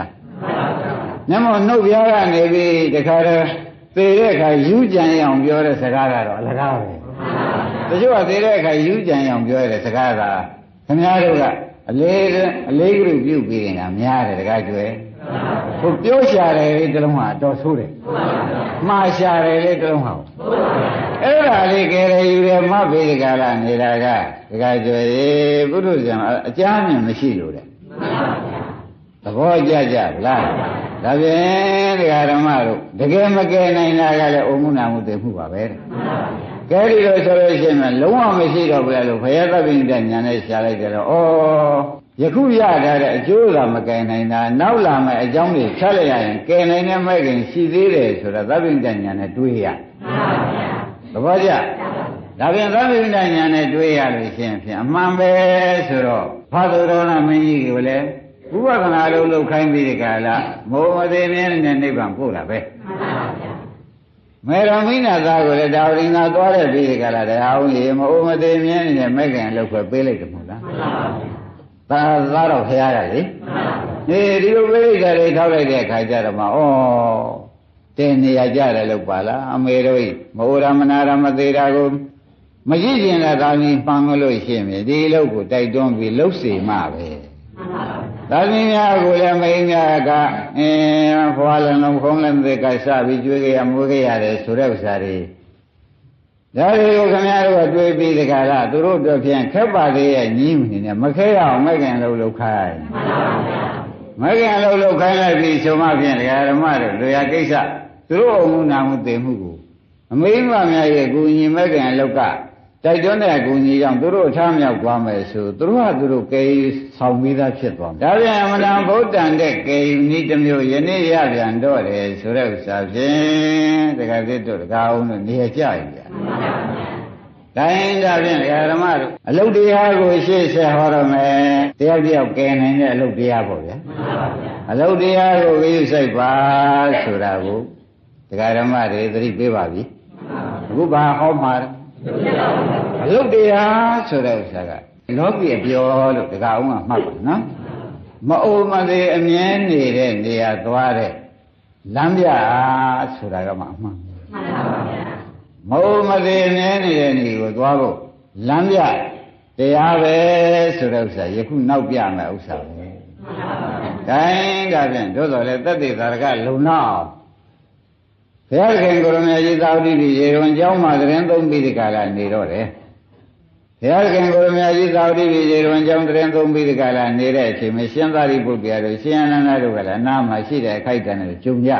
Speaker 1: မျက်မှောက်နှုတ်ပြားကနေပြီးတခါတည်းသေတဲ့အခါယူကြံအောင်ပြောတဲ့စကားကတော့အလကားပဲတချို့ကသေတဲ့အခါယူကြံအောင်ပြောတဲ့စကားကခင်ဗျားတို့ကအလေးကလူပြုတ်ပြီးနေတာများတယ်တကားကျွယ်ဟိုပြောရှာတယ်လေတလုံးဟာတော်ဆိုးတယ်မှားရှာတယ်လေတလုံးဟာအဲ့ဒါလေးကဲရယူတယ်မဘေးကလာနေတာကတကားကျွယ်ပုထုဇဉ်အကြမ်းမြင်မရှိလို့တဲ့သဘောကျကြလားဒါဖြင့်တရားဓမ္မတို့တကယ်မကယ်နိုင်တာကလည်းအုံမှုနာမှုသိမှုပါပဲတဲ့ကဲဒီလိုဆိုလို့ရှိရင်လုံးဝမရှိတော့ဘူးလို့ဘုရားသဗ္ဗညတညာနဲ့ရှားလိုက်ကြတော့ယခုရထားတဲ့အကျိုးသာမကယ်နိုင်တာနောက်လာမယ့်အကြောင်းတွေဆက်လိုက်ရရင်ကယ်နိုင်တဲ့မဲ့ခင်ရှိသေးတယ်ဆိုတာသဗ္ဗညတညာနဲ့တွေးရသဘောကျဒါဖြင့်သဗ္ဗညတညာနဲ့တွေးရလို့ရှိရင်ဖြင့်အမှန်ပဲဆိုတော့ဖာသုရောဏမင်းကြီးကိုလည်းဥပဒနာလုံးခိုင်းပြီးဒီကလာမောမသေးမြဲနဲ့နိဗ္ဗာန်ပို့တာပဲ မေရမိနာသားကိုလည်းဒါဝိနာသွားတဲ့ပြီးဒီကလာတရားအောင်ရေမအိုမသေးမြင်းနေတဲ့မဲ့ခင်လောက်ခွဲပေးလိုက်တယ်မဟုတ်လားသားတော့ဖျားရလေဒီလိုပေးလိုက်တယ်ထောက်လိုက်တဲ့အခါကျတော့မှဩတင်းနေရကြတယ်လို့ပါလားအမေတို့မအိုရမနာရမသေးတာကိုမရှိကျင်တဲ့သားကြီးပန်းလို့ရှိရင်ဒီလောက်ကိုတိုက်တွန်းပြီးလှုပ်စီမှပဲသာသမီများကိုလည်းမိန်းများကဖွာလည်းလုံးခုံးလည်းတွေကစပြီးကျွေးကြရမွေးကြရတယ်ဆိုတဲ့ဥစ္စာတွေဒါတွေကိုခင်ဗျားတို့ကတွေးပြီးဒီကလာသူတို့တို့ဖြင့်ခက်ပါသေးရဲ့ညီးမနေနဲ့မခဲရအောင်မဲ့ခင်လှုပ်ခိုင်းမဲ့ခင်လှုပ်ခိုင်းလိုက်ပြီးဆိုမှဖြင့်ဒကာဓမ္မတို့လူရကိစ္စသူတို့အမှုနာမှုသိမှုကိုအမိမများရဲ့ကိုညီမဲ့ခင်လောက်ကတိုက်တွန်းတဲ့ကိုကြီးကြောင့်သူတို့ထားမြောက်သွားမယ်ဆိုသူတို့ကသူတို့ကဲဆောင်ပြီးသားဖြစ်သွားတယ်ဒါပြန်အမှန်တန်ဗုဒ္ဓံတဲ့ကဲဤတစ်မျိုးယနေ့ရပြန်တော့တယ်ဆိုတဲ့ဥစ္စာဖြင့်တခါစစ်တို့တခါအောင်လို့နေရကြရင်ဗျာတိုင်းဒါဖြင့်ဒကာဓမ္မတို့အလုတ်တရားကိုရှေ့ဆက်ဟောရမယ်တရားပြောက်ကဲနိုင်တဲ့အလုတ်တရားပေါ့ဗျာအလုတ်တရားကိုဂရုစိုက်ပါဆိုတာကိုဒကာဓမ္မတွေသတိပေးပါပြီအခုဘာဟောမှာအလုတ်တရားဆိုတဲ့ဥစ္စာကလောကီအပြောလို့တကအောင်ကမှတ်ပါနော်မအိုမသေးအမြဲနေတဲ့နေရာသွားတဲ့လမ်းပြဆိုတာကမှအမှန်မအိုမသေးအမြဲနေတဲ့နေကိုသွားဖို့လမ်းပြတရားပဲဆိုတဲ့ဥစ္စာယခုနောက်ပြမယ်ဥစ္စာပဲတိုင်းဒါဖြင့်တို့တော်လည်းတတ္တိသာရကလုံလောက်ဘုရားခင်ကိုရမေကြီးသာဝတိပြည်ရေဝန်ကျောင်းမှာသတင်းသုံးပြီးဒီကလာနေတော့တယ်ဘုရားခင်ကိုရမေကြီးသာဝတိပြည်ရေဝန်ကျောင်းသတင်းသုံးပြီးဒီကလာနေတဲ့အချိန်မှာရှင်သာရိပုတ္တရာတို့ရှင်အနန္ဒတို့ကလည်းအနာမှာရှိတဲ့အခိုက်အတန့်တွေကြုံကြ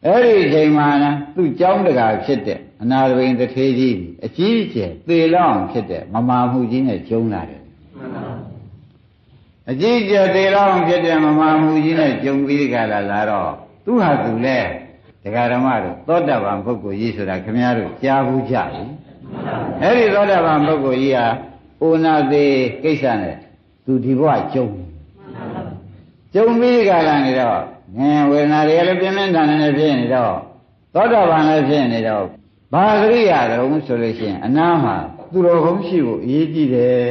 Speaker 1: အဲ့ဒီအချိန်မှာသူ့ကျောင်းတကာဖြစ်တဲ့အနာရဝိန်တထေးကြီးအကြီးအကျယ်သေလောင်းဖြစ်တဲ့မမာမှုကြီးနဲ့ကျုံလာတယ်အကြီးအကျယ်သေလောင်းဖြစ်တဲ့မမာမှုကြီးနဲ့ကျုံပြီးဒီကလာတော့သူဟာသူလဲဒကာဓမ္မတို့သောတာပန်ပုဂ္ဂိုလ်ကြီးဆိုတာခင်ဗျားတို့ကြားဘူးကြပြီအဲ့ဒီသောတာပန်ပုဂ္ဂိုလ်ကြီးဟာအိုနာသေးကိစ္စနဲ့သူဒီဘဝကျုံပြီးကလာနေတော့ဝေဒနာတွေလည်းပြင်းပြင်းထန်ထန်နဲ့ဖြစ်နေတော့သောတာပန်လည်းဖြစ်နေတော့ဘာသရိယာတုံးဆိုလို့ရှိရင်အနာမှာသူတော်ကောင်းရှိဖို့အရေးကြီးတယ်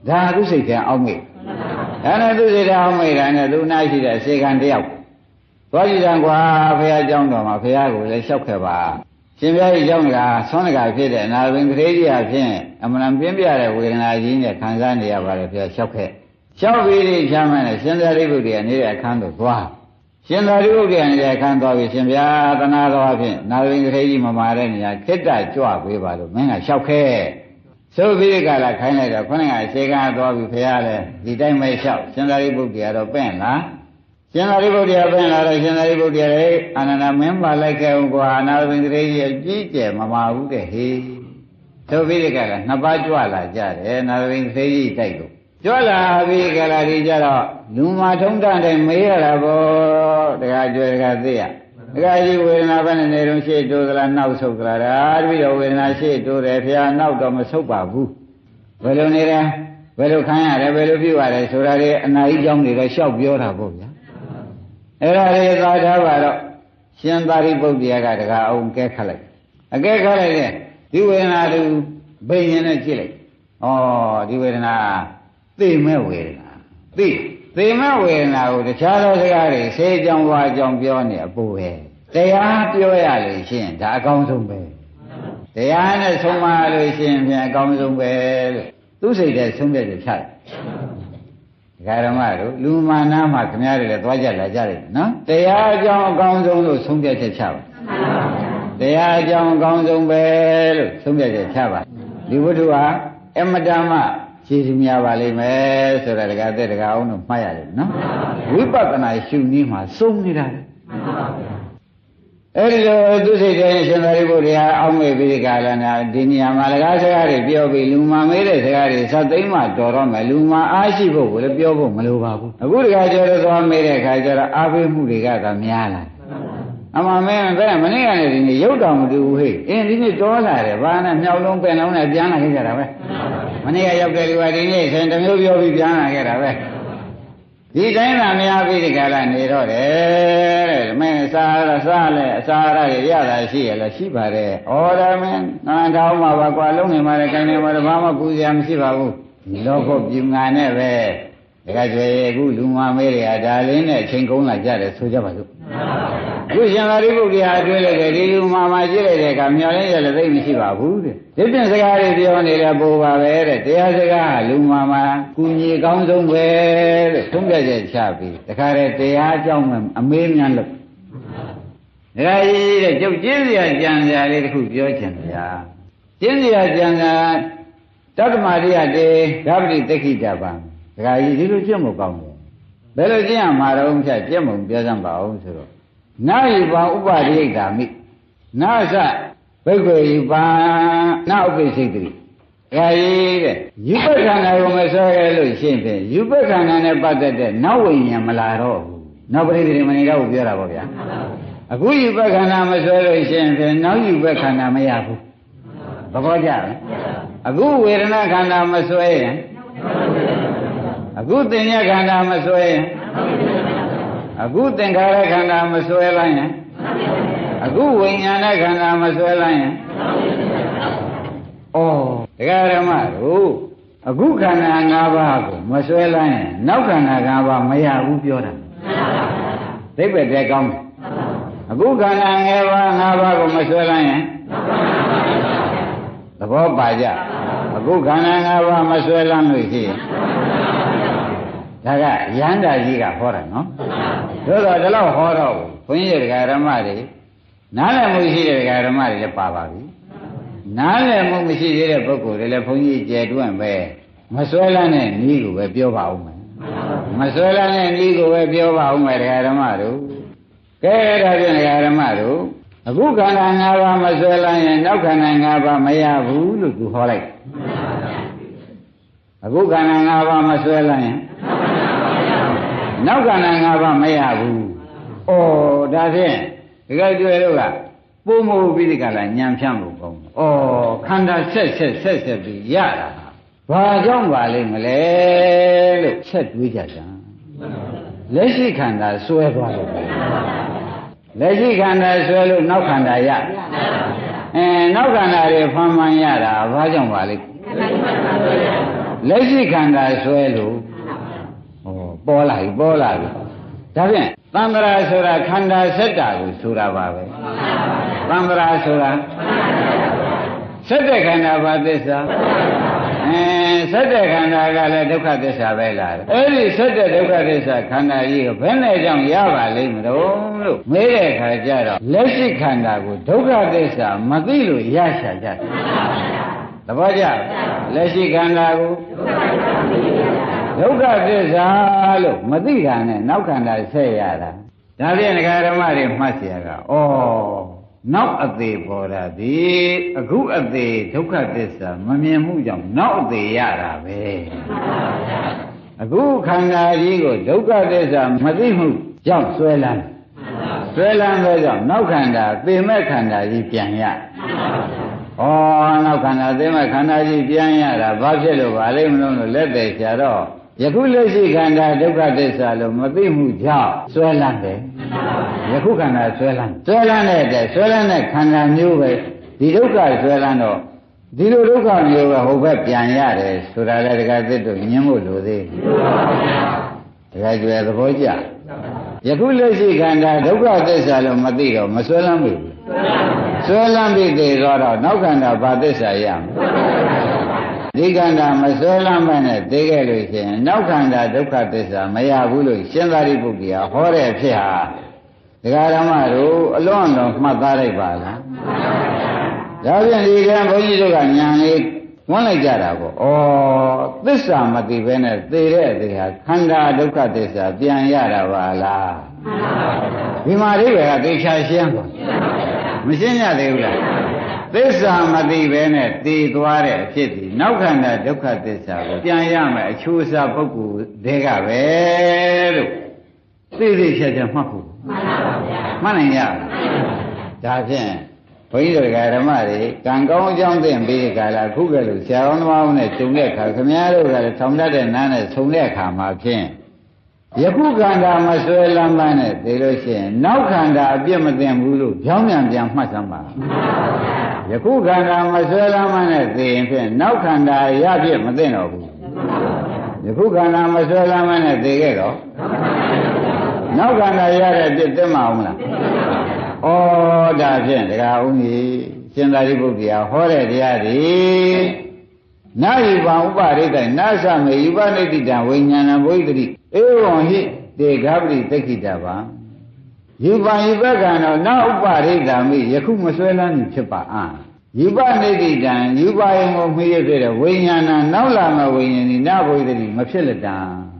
Speaker 1: ဒါသူစိတ်ကအောက်မေ့ဒါနဲ့သူစိတ်ကအောက်မေ့တာနဲ့သူနာရှိတဲ့စေခံတယောက်သွားကြည့်တယ်ကွာဘုရားကျောင်းတော်မှာဘုရားကိုလည်းလျှောက်ခဲ့ပါရှင်ဘုရားကြီးကျောင်းကဆွမ်းတကာဖြစ်တဲ့အနာဘင်ကလေးကြီးအဖြစ်အမှန်ပြင်းပြတဲ့ဝေဒနာကြီးနဲ့ခံစားနေရပါတယ်ဘုရားလျှောက်ခဲ့လျှောက်ပြီးဒီချမ်းမဲ့ရှင်သာရိပုတ္တရာနေတဲ့အခန်းသို့သွားရှင်သာရိပုတ္တရာနေတဲ့အခန်းသွားပြီးရှင်ဘုရားသနာတော်အဖြစ်နာဘင်ကလေးကြီးမမာတဲ့နေရာခိတ္တကြွပေးပါလို့မင်းကလျှောက်ခဲ့ဆိုပြီးကလာခိုင်းလိုက်တော့ခொနဲ့ကခြေကသွားပြီးဘုရားလည်းဒီတိုင်းပဲလျှောက်ရှင်သာရိပုတ္တရာတော့ပဲ့လားရှင်သာရိပုတ္တရာပြန်လာတော့ရှင်သာရိပုတ္တရာလည်းအာနန္ဒမင်းပါလိုက်ခဲ့ဦးကွာအနာဘိန္ဒရေကြီးအကြီးကျယ်မမာဘူးတဲ့ဟေးသို့ပြီးဒီကလာနှစ်ပါးကြွလာကြတယ်အနာဘိန္ဒရေကြီးတိုက်လို့ကြွလာပြီးကလာဒီကြတော့လူမာထုံးတဲ့မေးရတာပေါ့တခါကြွယ်တခါသိရတခါကြီးဝေဒနာပဲနဲ့နေတော့ရှေ့တိုးသလားနောက်ဆုတ်သလားဒါပြီးတော့ဝေဒနာရှေ့တိုးတယ်ဖျားနောက်တော့မဆုတ်ပါဘူးဘယ်လိုနေလဲဘယ်လိုခံရတယ်ဘယ်လိုပြုရတယ်ဆိုတာတွေအနာကြီးကြောင်းတွေလည်းလျှောက်ပြောတာပေါ့ဗျာအဲ့ဒါလေးသာထားပါတော့ရှင်သာရိပုတ္တရာကတကားအောင်ကဲခတ်လိုက်အကဲခတ်လိုက်တဲ့ဒီဝေဒနာသူဘိညာဉ်နဲ့ကြည့်လိုက်ဩဒီဝေဒနာသိမဲ့ဝေဒနာသိမဲ့ဝေဒနာကိုတခြားသောစကားတွေဆေးကြောင်ဝါကြောင်ပြောနေအပူပဲတရားပြောရလို့ရှိရင်ဒါအကောင်းဆုံးပဲတရားနဲ့ဆုံးမလို့ရှိရင်ပြန်အကောင်းဆုံးပဲလို့သူစိတ်ထဲဆုံးဖြတ်ချက်ချတယ်ဒကာဓမ္မတို့လူမာနာမှာခင်ဗျားတွေလည်းသွားကြလာကြတယ်နော်တရားအကြောင်းအကောင်းဆုံးလို့ဆုံးဖြတ်ချက်ချပါတရားအကြောင်းအကောင်းဆုံးပဲလို့ဆုံးဖြတ်ချက်ချပါဒီဝတ္ထုဟာအမတမကျေးဇူးများပါလိမ့်မယ်ဆိုတာဒကာသက်ဒကာအောင်တို့မှတ်ရတယ်နော်ဝိပဿနာရှုနည်းမှာစုံနေတာအဲ့ဒီလိုသူစိတ်ထဲရှင်သာရိပုတ္တရာအောက်မေ့ပြီးဒီကလာနာဒီနေရာမှာလကားစကားတွေပြောပြီးလူမာမေးတဲ့စကားတွေသတ်သိမ်းမှတော်တော့မယ်လူမာအားရှိဖို့ကိုလည်းပြောဖို့မလိုပါဘူးအခုဒီကကျော်တော့သွားမေးတဲ့အခါကျတော့အားပေးမှုတွေကသာများလာအမှန်မင်းဘယ်မနေ့ကလည်းဒီနေ့ရုပ်တော်မတူဘူးဟဲ့အင်းဒီနေ့တော်လာတယ်ဘာနဲ့မြောက်လုံးပင်လုံးနဲ့ပြန်လာခဲ့ကြတာပဲမနေ့ကရောက်တဲ့လူကဒီနေ့ဆင်တစ်မျိုးပြောပြီးပြန်လာခဲ့တာပဲ ဒီတိုင်းသာများပြီးဒီကလာနေတော့တယ်တဲ့မင်းစားလဲအစာရရတာရှိရလားရှိပါတယ်ဩဒါမင်းငါတောင်းမှာပါကွာလုံးနေမှာလည်းခိုင်းနေမှာလည်းဘာမှပူစရာမရှိပါဘူးလောကပြူငါနဲ့ပဲတခါကျွေအခုလူမမေးတွေကဒါလေးနဲ့အချိန်ကုန်လာကြတယ်ဆိုကြပါစို့ခုရှင်သာရိပုတ္တရာတွေ့လိုက်တယ်ဒီလူမကြည့်လိုက်တဲ့အခါမျောလင်းရလည်းသိမရှိပါဘူးတဲ့ဒီပြင်စကားတွေပြောနေတယ်ပို့ပါပဲတဲ့တရားစကားလူမကူညီကောင်းဆုံးပဲတဲ့သုံးပြချက်ချပြီးတခါတည်းတရားအကြောင်းမှအမေးများလို့ဒါကြီးတဲ့ကျုပ်ကျင်းစရာကြံစရာလေးတစ်ခုပြောချင်ဗျာကျင်းစရာကြံစရာတတ္တမရိယတေဓာပတိတက္ခိတပံဒါကြီးဒီလိုကျင့်ဖို့ကောင်းတယ်ဘယ်လိုကျင့်ရမှာတော့ဖြတ်ကျင့်ဖို့ပြောစမ်းပါအောင်ဆိုတော့နာယိပံဥပရိယတာမိနာသဘိက္ခေယိပံနာဥပိစိတ်တိဒါကြီးတဲ့ယူပခန္ဓာကိုမဆွဲရလို့ရှင်းဖြင့်ယူပခန္ဓာနဲ့ပတ်သက်တဲ့နောက်ဝိညာဉ်မလာတော့ဘူးနောက်ပရိသေမဏိတော့ပြောတာပေါ့ဗျာအခုယူပခန္ဓာမဆွဲလို့ရှင်းဖြင့်နောက်ယူပခန္ဓာမရဘူးသဘောကျလားအခုဝေဒနာခန္ဓာမဆွဲရင်အခုသင်္ညခန္ဓာမဆွဲရင်အခုသင်္ခါရခန္ဓာမဆွဲလိုက်ရင်အခုဝိညာဏခန္ဓာမဆွဲလိုက်ရင်ဩတရားဓမ္မတို့အခုခန္ဓာ၅ပါးကိုမဆွဲလိုက်ရင်နောက်ခန္ဓာ၅ပါးမရဘူးပြောတာသိပ္ပယ်တဲ့ကောင်းတယ်အခုခန္ဓာ၅ပါးကိုမဆွဲလိုက်ရင်သဘောပါကြအခုခန္ဓာ၅ပါးမဆွဲလမ်းလို့ရှိရင်ဒါကရဟန္တာကြီးကဟောတာနော်တို့တော့ဒီလောက်ဟောတော့ဘုန်းကြီးတရားဓမ္မတွေနားလည်မှုရှိတဲ့တရားဓမ္မတွေလည်းပါပါပြီနားလည်မှုမရှိသေးတဲ့ပုဂ္ဂိုလ်တွေလည်းဘုန်းကြီးကျယ်တွန့်ပဲမဆွဲလန်းတဲ့နည်းကိုပဲပြောပါဦးမယ်မဆွဲလန်းတဲ့နည်းကိုပဲပြောပါဦးမယ်တရားဓမ္မတို့ကဲဒါဖြင့်တရားဓမ္မတို့အခုခန္ဓာ၅ပါးမဆွဲလန်းရင်နောက်ခန္ဓာ၅ပါးမရဘူးလို့သူဟောလိုက်အခုခန္ဓာ၅ပါးမဆွဲလန်းရင်နောက်ခန္ဓာ၅ပါးမရဘူး။ဩဒါဖြင့်ဒီကကျွဲတို့ကပုံမဟုတ်ပြီးဒီကလာညံဖြန့်ဖို့ကောင်းတယ်။ဩခန္ဓာဆက်ပြီးရတာ။ဘာကြောင့်ပါလိမ့်မလဲလို့ဆက်တွေးကြကြ။လက်ရှိခန္ဓာဆွဲသွားလို့လက်ရှိခန္ဓာဆွဲလို့နောက်ခန္ဓာရ။နောက်ခန္ဓာတွေဖန်မှန်ရတာဘာကြောင့်ပါလိမ့်လက်ရှိခန္ဓာဆွဲလို့ပေါ်လာပြီဒါဖြင့်သံဃာဆိုတာခန္ဓာစက်တာကိုဆိုတာပါပဲသံဃာဆိုတာစက်တဲ့ခန္ဓာဘာသစ္စာစက်တဲ့ခန္ဓာကလည်းဒုက္ခသစ္စာပဲလားအဲ့ဒီစက်တဲ့ဒုက္ခသစ္စာခန္ဓာကြီးကိုဘယ်နဲ့ကြောင့်ရပါလိမ့်မလို့မေးတဲ့အခါကျတော့လက်ရှိခန္ဓာကိုဒုက္ခသစ္စာမသိလို့ရရှာကြတယ်သဘောကျလက်ရှိခန္ဓာကိုဒုက္ခသစ္စာလို့မသိတာနဲ့နောက်ခန္ဓာဆက်ရတာဒါဖြင့်ဒကာဓမ္မတွေမှတ်เสียကနောက်အသေးပေါ်တာဒီအခုအသေးဒုက္ခသစ္စာမမြင်မှုကြောင့်နောက်အသေးရတာပဲအခုခန္ဓာကြီးကိုဒုက္ခသစ္စာမသိမှုကြောင့်ဆွဲလန်းပဲကြောင့်နောက်ခန္ဓာသိမဲ့ခန္ဓာကြီးပြန်ရနောက်ခန္ဓာသိမဲ့ခန္ဓာကြီးပြန်ရတာဘာဖြစ်လို့ပါလိမ့်မလို့လက်သေးချတော့ယခုလက်ရှိခန္ဓာဒုက္ခသစ္စာလို့မသိမှုကြောင့်ဆွဲလန်းတယ်ယခုခန္ဓာဆွဲလန်းတဲ့ဆွဲလန်းတဲ့ခန္ဓာမျိုးပဲဒီဒုက္ခဆွဲလန်းတော့ဒီလိုဒုက္ခမျိုးပဲဟိုဘက်ပြန်ရတယ်ဆိုတာလည်းတခါသစ်တို့ညင်းဖို့လိုသေးတခါကျွယ်သဘောကျယခုလက်ရှိခန္ဓာဒုက္ခသစ္စာလို့မသိတော့မဆွဲလန်းဘူးဆွဲလန်းပြီးသေးတော့နောက်ခန္ဓာဘာသစ္စာရမလဲဒီခန္ဓာမဆွဲလန်းမနဲ့သိခဲ့လို့ရှိရင်နောက်ခန္ဓာဒုက္ခသစ္စာမရဘူးလို့ရှင်သာရိပုတ္တရာဟောတဲ့ဖြစ်ဟာဒကာဓမ္မတို့အလွန်တော်မှတ်သားလိုက်ပါလားဒါဖြင့်ဒီကံဘုန်းကြီးတို့ကညာလေးဝန်းလိုက်ကြတာပေါ့သစ္စာမသိဘဲနဲ့သိတဲ့အသေးဟာခန္ဓာဒုက္ခသစ္စာပြန်ရတာပါလားဒီမှာအိဗယ်ကသိချာရှင်းပါမရှင်းရသေးဘူးလားသစ္စာမသိဘဲနဲ့သိသွားတဲ့အဖြစ်ဒီနောက်ခန္ဓာဒုက္ခသစ္စာကိုပြန်ရမယ်အချိုးအစားပုဂ္ဂိုလ်တွေကပဲလို့သိချာချာမှတ်ဖို့မှန်နိုင်ရဒါဖြင့်ဘုန်းကြီးတို့ဓမ္မတွေကံကောင်းအကြောင်းသိပြီးကြလားခုကလေးဆရာတော်သမားနဲ့ဂျုံတဲ့အခါခင်ဗျားတို့ကလည်းထောင်တတ်တဲ့နားနဲ့ဆုံတဲ့အခါမှာဖြင့် ယခုခန္ဓာမဆွဲလမ်းပန်းနဲ့သိလို့ရှိရင်နောက်ခန္ဓာအပြစ်မသိဘူးလို့ကြောင်းပြန်ပြန်မှတ်စမ်းပါယခုခန္ဓာမဆွဲလမ်းပန်းနဲ့သိရင်ဖြင့်နောက်ခန္ဓာရပြစ်မသိတော့ဘူးယခုခန္ဓာမဆွဲလမ်းပန်းနဲ့သိခဲ့တော့နောက်ခန္ဓာရတဲ့ပြစ်သိမအောင်မလားဩဒါဖြင့်တရားဦးကြီးရှင်သာရိပုတ္တရာဟောတဲ့တရားဒီနာယုပံဥပရိတ္တနာသမေယုပနိတ္တိတံဝိညာဏဘုဒ္ဓတိဧဝံဟိတေဃပတိတက္ခိတဗံယုပံယုပကံတော့နာဥပရိတ္တမိယခုမဆွဲလန်းနေဖြစ်ပါအံယုပနိတ္တိတံယုပယံကိုမှီရဖြစ်တဲ့ဝိညာဏနောက်လာမဝိညာဉ်ဒီနာဘုဒ္ဓတိမဖြစ်လက်တံ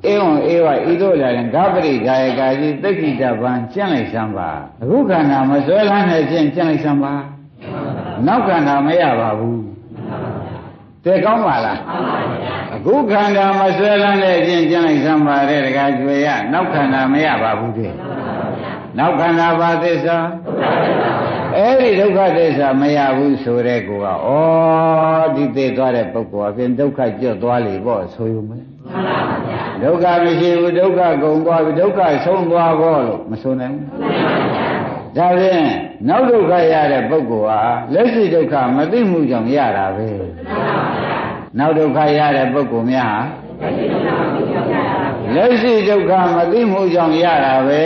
Speaker 1: ဧဝံဧဝဤသို့လာရင်ဃပတိဒါယကာကြီးတက္ခိတဗံကျင့်လိုက်စမ်းပါအခုခန္ဓာမဆွဲလန်းနေခြင်းကျင့်လိုက်စမ်းပါနောက်ခန္ဓာမရပါဘူးတဲ့ကောင်းပါလားအခုခန္ဓာမဆွဲလန်းတဲ့အချင်းကျင့်လိုက်စမ်းပါတဲ့တခါကျွေရနောက်ခန္ဓာမရပါဘူးတဲ့နောက်ခန္ဓာဘာသစ္စာအဲ့ဒီဒုက္ခသစ္စာမရဘူးဆိုတဲ့ကောကဩဒီသိသွားတဲ့ပုဂ္ဂိုလ်အပြင်ဒုက္ခကျွတ်သွားလေပေါ့ဆိုရုံပဲဒုက္ခမရှိဘူးဒုက္ခကုန်သွားပြီဒုက္ခဆုံးသွားဖို့လို့မဆိုနိုင်ဘူးဒါဖြင့်နောက်ဒုက္ခရတဲ့ပုဂ္ဂိုလ်ဟာလက်ရှိဒုက္ခမသိမှုကြောင့်ရတာပဲနောက်ဒုက္ခရတဲ့ပုဂ္ဂိုလ်များဟာလက်ရှိဒုက္ခမသိမှုကြောင့်ရတာပဲ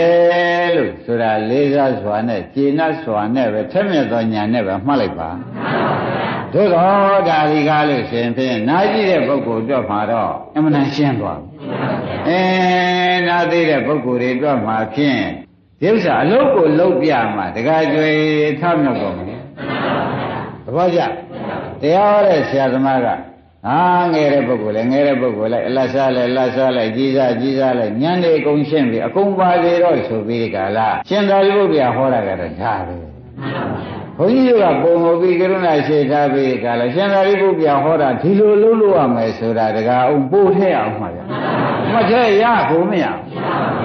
Speaker 1: လို့ဆိုတာလေးစားစွာနဲ့ကျေနပ်စွာနဲ့ပဲထက်မြက်သောညာနဲ့ပဲမှတ်လိုက်ပါသို့တော့ဒါဒီကားလို့ရှင်ဖြင့်နားကြည့်တဲ့ပုဂ္ဂိုလ်တော့မှာတော့အမှန်တန်ရှင်းသွားပြီနားသိတဲ့ပုဂ္ဂိုလ်တွေတော့မှာဖြင့်ဒီဥစ္စာအလုတ်ကိုလုတ်ပြမှာတခါကျွေထမြောက်တော့မယ်သဘောကျတရားဟောတဲ့ဆရာသမားကငယ်တဲ့ပုဂ္ဂိုလ်လဲငယ်တဲ့ပုဂ္ဂိုလ်လိုက်အလတ်စားလဲလက်စားလိုက်ကြီးစားလိုက်ညံနေအကုန်ရှင်းပြီအကုန်ပါလေတော့ဆိုပြီးကြလားရှင်သာရိပုတ္တရာဟောတာကတော့ဒါပဲဘုန်းကြီးကပုံလို့ပြီးကရုဏာရှိထားပြီးကြလားရှင်သာရိပုတ္တရာဟောတာဒီလိုလုပ်လို့ရမယ်ဆိုတာတကားအောင်ပို့ထည့်အောင်မှာဗျမထည့်ရဘူးမ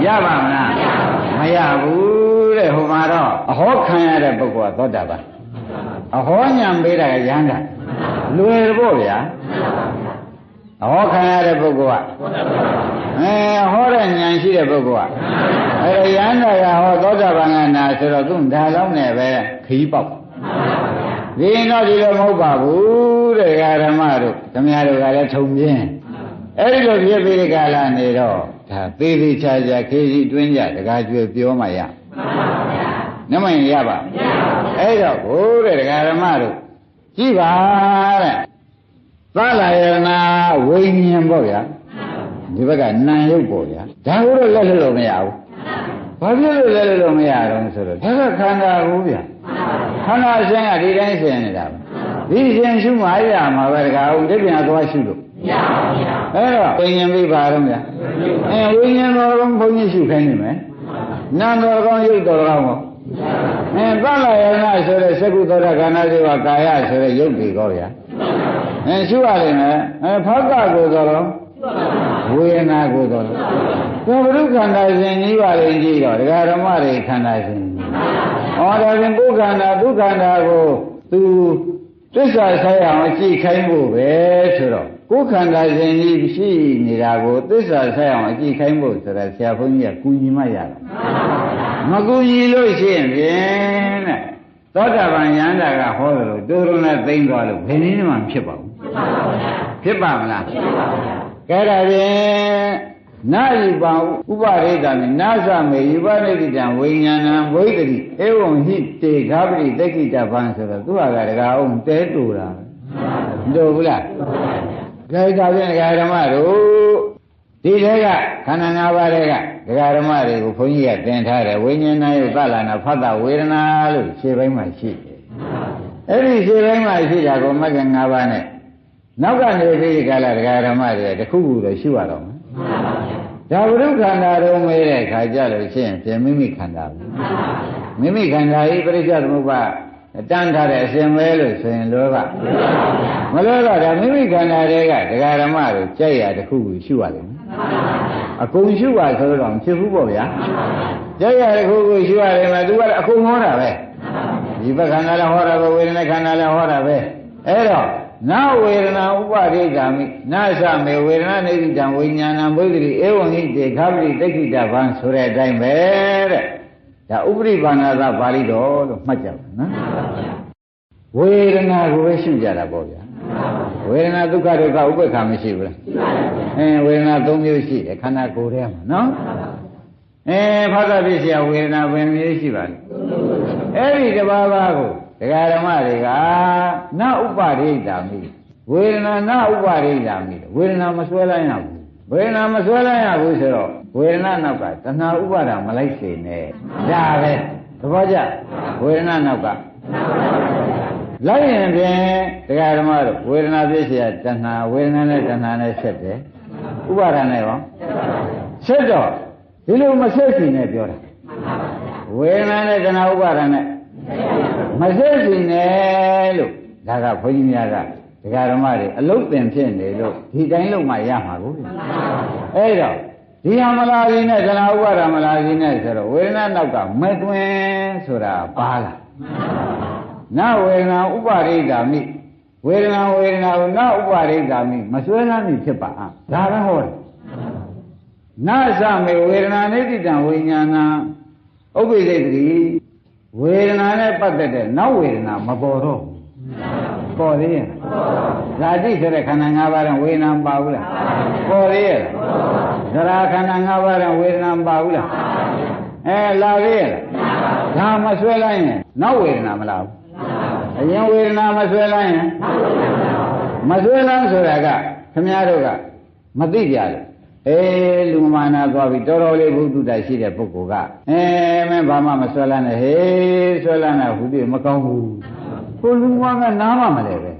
Speaker 1: ရပါမလားမရဘူးတဲ့ဟိုမှာတော့အဟောခံရတဲ့ပုဂ္ဂိုလ်ကသောတာပန်အဟောညာပေးတာကရဟန္တာလွယ်ဖို့ဗျာအဟောခံရတဲ့ပုဂ္ဂိုလ်ကဟောတဲ့ဉာဏ်ရှိတဲ့ပုဂ္ဂိုလ်ကရဟန္တာကဟောသောတာပန်ကနာဆိုတော့သူဒါလောက်နဲ့ပဲခီးပေါက်ဒီတော့ဒီလိုမဟုတ်ပါဘူးတဲ့ဓမ္မတို့ဓမ္မတို့ကလည်းထုံပြင်းအဲ့ဒီလိုဖြစ်ပြီးကြလာနေတော့ဒါသေးသေးချာချာခေးစီတွင်းကြတကားကျွေပြောမှရနမရင်ရပါအဲ့တော့ဘိုးတဲ့ဒကာဓမ္မတို့ကြည့်ပါတဲ့သလာယနာဝိညာဉ်ပေါ့ဗျာဒီဘက်ကနာယုတ်ပေါ့ဗျာဒါကိုတော့လက်လို့မရဘူးဘာဖြစ်လို့လက်လို့မရတော့ဆိုတော့ဒါကခန္ဓာကိုဗျာခန္ဓာအရှင်ကဒီတိုင်းရှင်နေတာဒီရှင်ရှုမှရမှာပဲဒကာဦးဒီပြန်သွားရှုလို့မရပါဘူးအဲ့တော့ဝိညာဉ်ပြီးပါတော့ဗျာဝိညာဉ်တော်ဘုန်းကြီးရှုခိုင်းနေမယ်နာမ်တော်ကောင်းရုပ်တော်ကောင်းပေါ့သလယနာဆိုတဲ့သက္ကုသောတာခန္ဓာတွေပါကာယဆိုတဲ့ရုပ်တွေကောဗျာရှုရလိမ့်မယ်ဖောက်ကကိုသောတော့ဝေဒနာကိုသောတော့ဘုရုခန္ဓာရှင်ကြီးပါလိမ့်ကြည့်တော့ဒကာဓမ္မတွေခန္ဓာရှင်ဩဒါဖြင့်ကိုယ်ခန္ဓာဒုက္ခန္ဓာကိုသူသစ္စာဆိုင်အောင်ကြည့်ခိုင်းဖို့ပဲဆိုတော့ကိုယ်ခန္ဓာရှင်ကြီးရှိနေတာကိုသစ္စာဆိုင်အောင်ကြည့်ခိုင်းဖို့ဆိုတာဆရာဘုန်းကြီးကကူညီမှရတာမကူညီလို့ရှိရင်ဖြင့်တဲ့သောတာပန်ယန္တာကဟောတယ်လို့တိုးရုံနဲ့သိမ့်သွားလို့ဘယ်နည်းမှဖြစ်ပါဘူးဖြစ်ပါမလားကဲဒါဖြင့်နာယုပံဥပရိဒာမိနာသမေယုပနိတိတံဝိညာဏံဝိတ္တိဧဝံဟိတေဃပတိတက္ခိတဗံဆိုတော့သူကတကားအောင်တဲတူတာတို့ဘူးလားကဲဒါဖြင့်ဒကာဓမ္မတို့ဒီထဲကခန္ဓာ၅ပါးထဲကဒကာဓမ္မတွေကိုဘုန်းကြီးကသင်ထားတယ်ဝိညာဏယုသလနာဖတ်တာဝေဒနာလို့ခြေပိုင်းမှာရှိတယ်အဲ့ဒီခြေပိုင်းမှာရှိတာကိုမဂ္ဂင်၅ပါးနဲ့နောက်ကနေပြီးကြလာဒကာဓမ္မတွေတခုခုတော့ရှိရတော့မယ်ဒါဝိရုခန္ဓာတော်မဲတဲ့ခါကြလို့ရှိရင်ပြင်မိမိခန္ဓာမိမိခန္ဓာဤပရိစ္ဆေသမုပ္ပါတန်းထားတဲ့အရှင်မဲလို့ဆိုရင်လောကမလောကဒါမိမိခန္ဓာတွေကဒကာဓမ္မတွေကြိုက်ရတခုခုရှိရတယ်အကုန်ရှိပါဆိုတော့ဖြစ်ဘူးပေါ့ဗျာကြိုက်ရတခုခုရှိရတယ်မှာသူကအကုန်ဟောတာပဲဒီဘက်ခန္ဓာလည်းဟောတာပဲဝေဒနာခန္ဓာလည်းဟောတာပဲအဲ့တော့ နာဝေဒနာဥပါရိတာမိနာသမေဝေဒနာနေတိတံဝိညာဏံဘုဒ္ဓတိဧဝံဟိတေခပတိတိခိတဗံဆိုတဲ့အတိုင်းပဲတဲ့ဒါဥပရိပါဏာသပါဠိတော်လို့မှတ်ကြပါနော်ဝေဒနာကိုပဲရှုကြတာပေါ့ဗျာဝေဒနာဒုက္ခဒုက္ခဥပ္ပခါမရှိဘူးလားဝေဒနာ၃မျိုးရှိတယ်ခန္ဓာကိုယ်ထဲမှာနော်ဖသပစ္စယဝေဒနာဘယ်မျိုးရှိပါလဲအဲ့ဒီတစ်ပါးပါးကိုဒကာဓမ္မတွေကနာဥပရိတာမိဝေဒနာနာဥပရိတာမိဝေဒနာမဆွဲလိုက်ရဘူးဝေဒနာမဆွဲလိုက်ရဘူးဆိုတော့ဝေဒနာနောက်ကတဏှာဥပါဒမလိုက်စေနဲ့ဒါပဲသဘောကျဝေဒနာနောက်ကလိုက်ရင်ဖြင့်တရားဓမ္မတို့ဝေဒနာပြည့်စရာတဏှာဝေဒနာနဲ့တဏှာနဲ့ဆက်တယ်ဥပါဒနဲ့ရောဆက်တော့ဒီလိုမဆက်စီနဲ့ပြောတာဝေဒနာနဲ့တဏှာဥပါဒနဲ့မဆက်စီနဲ့လို့ဒါကဘုန်းကြီးများကတရားဓမ္မတွေအလုတ်ပင်ဖြစ်နေလို့ဒီတိုင်းလုံးမှရမှာကိုအဲ့တော့ဒီဟာမလာခြင်းနဲ့တဏှာဥပါဒမလာခြင်းနဲ့ဆိုတော့ဝေဒနာနောက်ကမတွင်ဆိုတာပါလားနာဝေဒနာဥပါရိတာမိဝေဒနာကိုနာဥပါရိတာမိမဆွဲလန်းမိဖြစ်ပါဒါပဲဟောတယ်နာသမေဝေဒနာနေတိတံဝိညာဏဥပ္ပိစိတ်တိဝေဒနာနဲ့ပတ်သက်တဲ့နောက်ဝေဒနာမပေါ်တော့ပေါ်သေးရဲ့ဇာတိဆိုတဲ့ခန္ဓာ၅ပါးနဲ့ဝေဒနာမပါဘူးလားပေါ်သေးရဲ့ဇရာခန္ဓာ၅ပါးနဲ့ဝေဒနာမပါဘူးလားလာသေးရဲ့ဒါမဆွဲလိုက်ရင်နောက်ဝေဒနာမလာဘူးအရင်ဝေဒနာမဆွဲလိုက်ရင်မဆွဲလန်းဆိုတာကခင်ဗျားတို့ကမသိကြလို့လူမာနာသွားပြီးတော်တော်လေးဘုဒ္ဓတာရှိတဲ့ပုဂ္ဂိုလ်ကမင်းဘာမှမဆွဲလန်းနဲ့ဟေးဆွဲလန်းတာဟုတ်ပြီမကောင်းဘူးကိုလူမာကနားမှမလဲပဲ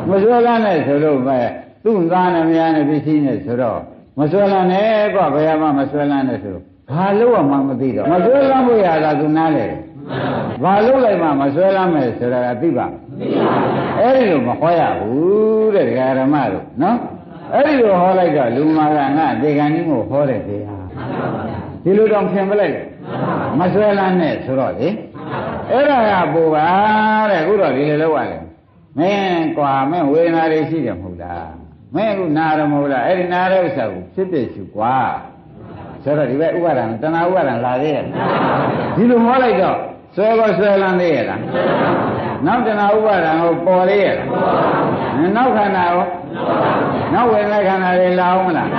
Speaker 1: မဆွဲလန်းနဲ့ဆိုလို့ပဲသူ့သားနဲ့မယားနဲ့ပြည်စည်းနေဆိုတော့မဆွဲလန်းနဲ့ကွာဘယ်မှမဆွဲလန်းနဲ့ဆိုတော့ဘာလို့မှမသိတော့မဆွဲလန်းဖို့ရတာသူနားလေဘာလို့လိုက်မှမဆွဲလမ်းမယ်ဆိုတာကသိပါမသိပါဘူးအဲ့ဒီလိုမဟောရဘူးတဲ့ဒကာဓမ္မတို့နော်အဲ့ဒီလိုဟောလိုက်တော့လူမာကငါဒေဂန်ကြီးကိုဟောတယ်တရားဒီလိုတော့ဖြင်ပလိုက်မဆွဲလမ်းနဲ့ဆိုတော့လေအဲ့ဒါကပူပါတဲ့အခုတော့ဒီလိုလုပ်ရတယ်မင်းကွာမင်းဝေဒနာတွေရှိတယ်မဟုတ်လားမင်းအခုနာရမဟုတ်လားအဲ့ဒီနာတဲ့ဥစ္စာကိုဖြစ်ဖြစ်ရှုကွာဆိုတော့ဒီဘက်ဥပါဒံတဏှာဥပါဒံလာသေးရဲ့ဒီလိုဟောလိုက်တော့ဆွဲကောဆွဲလန်းသေးရဲ့လားနောက်တဏှာဥပါဒံကိုပေါ်သေးရဲ့လားနောက်ခန္ဓာရောနောက်ဝေဒနာခန္ဓာတွေလာအောင်မလား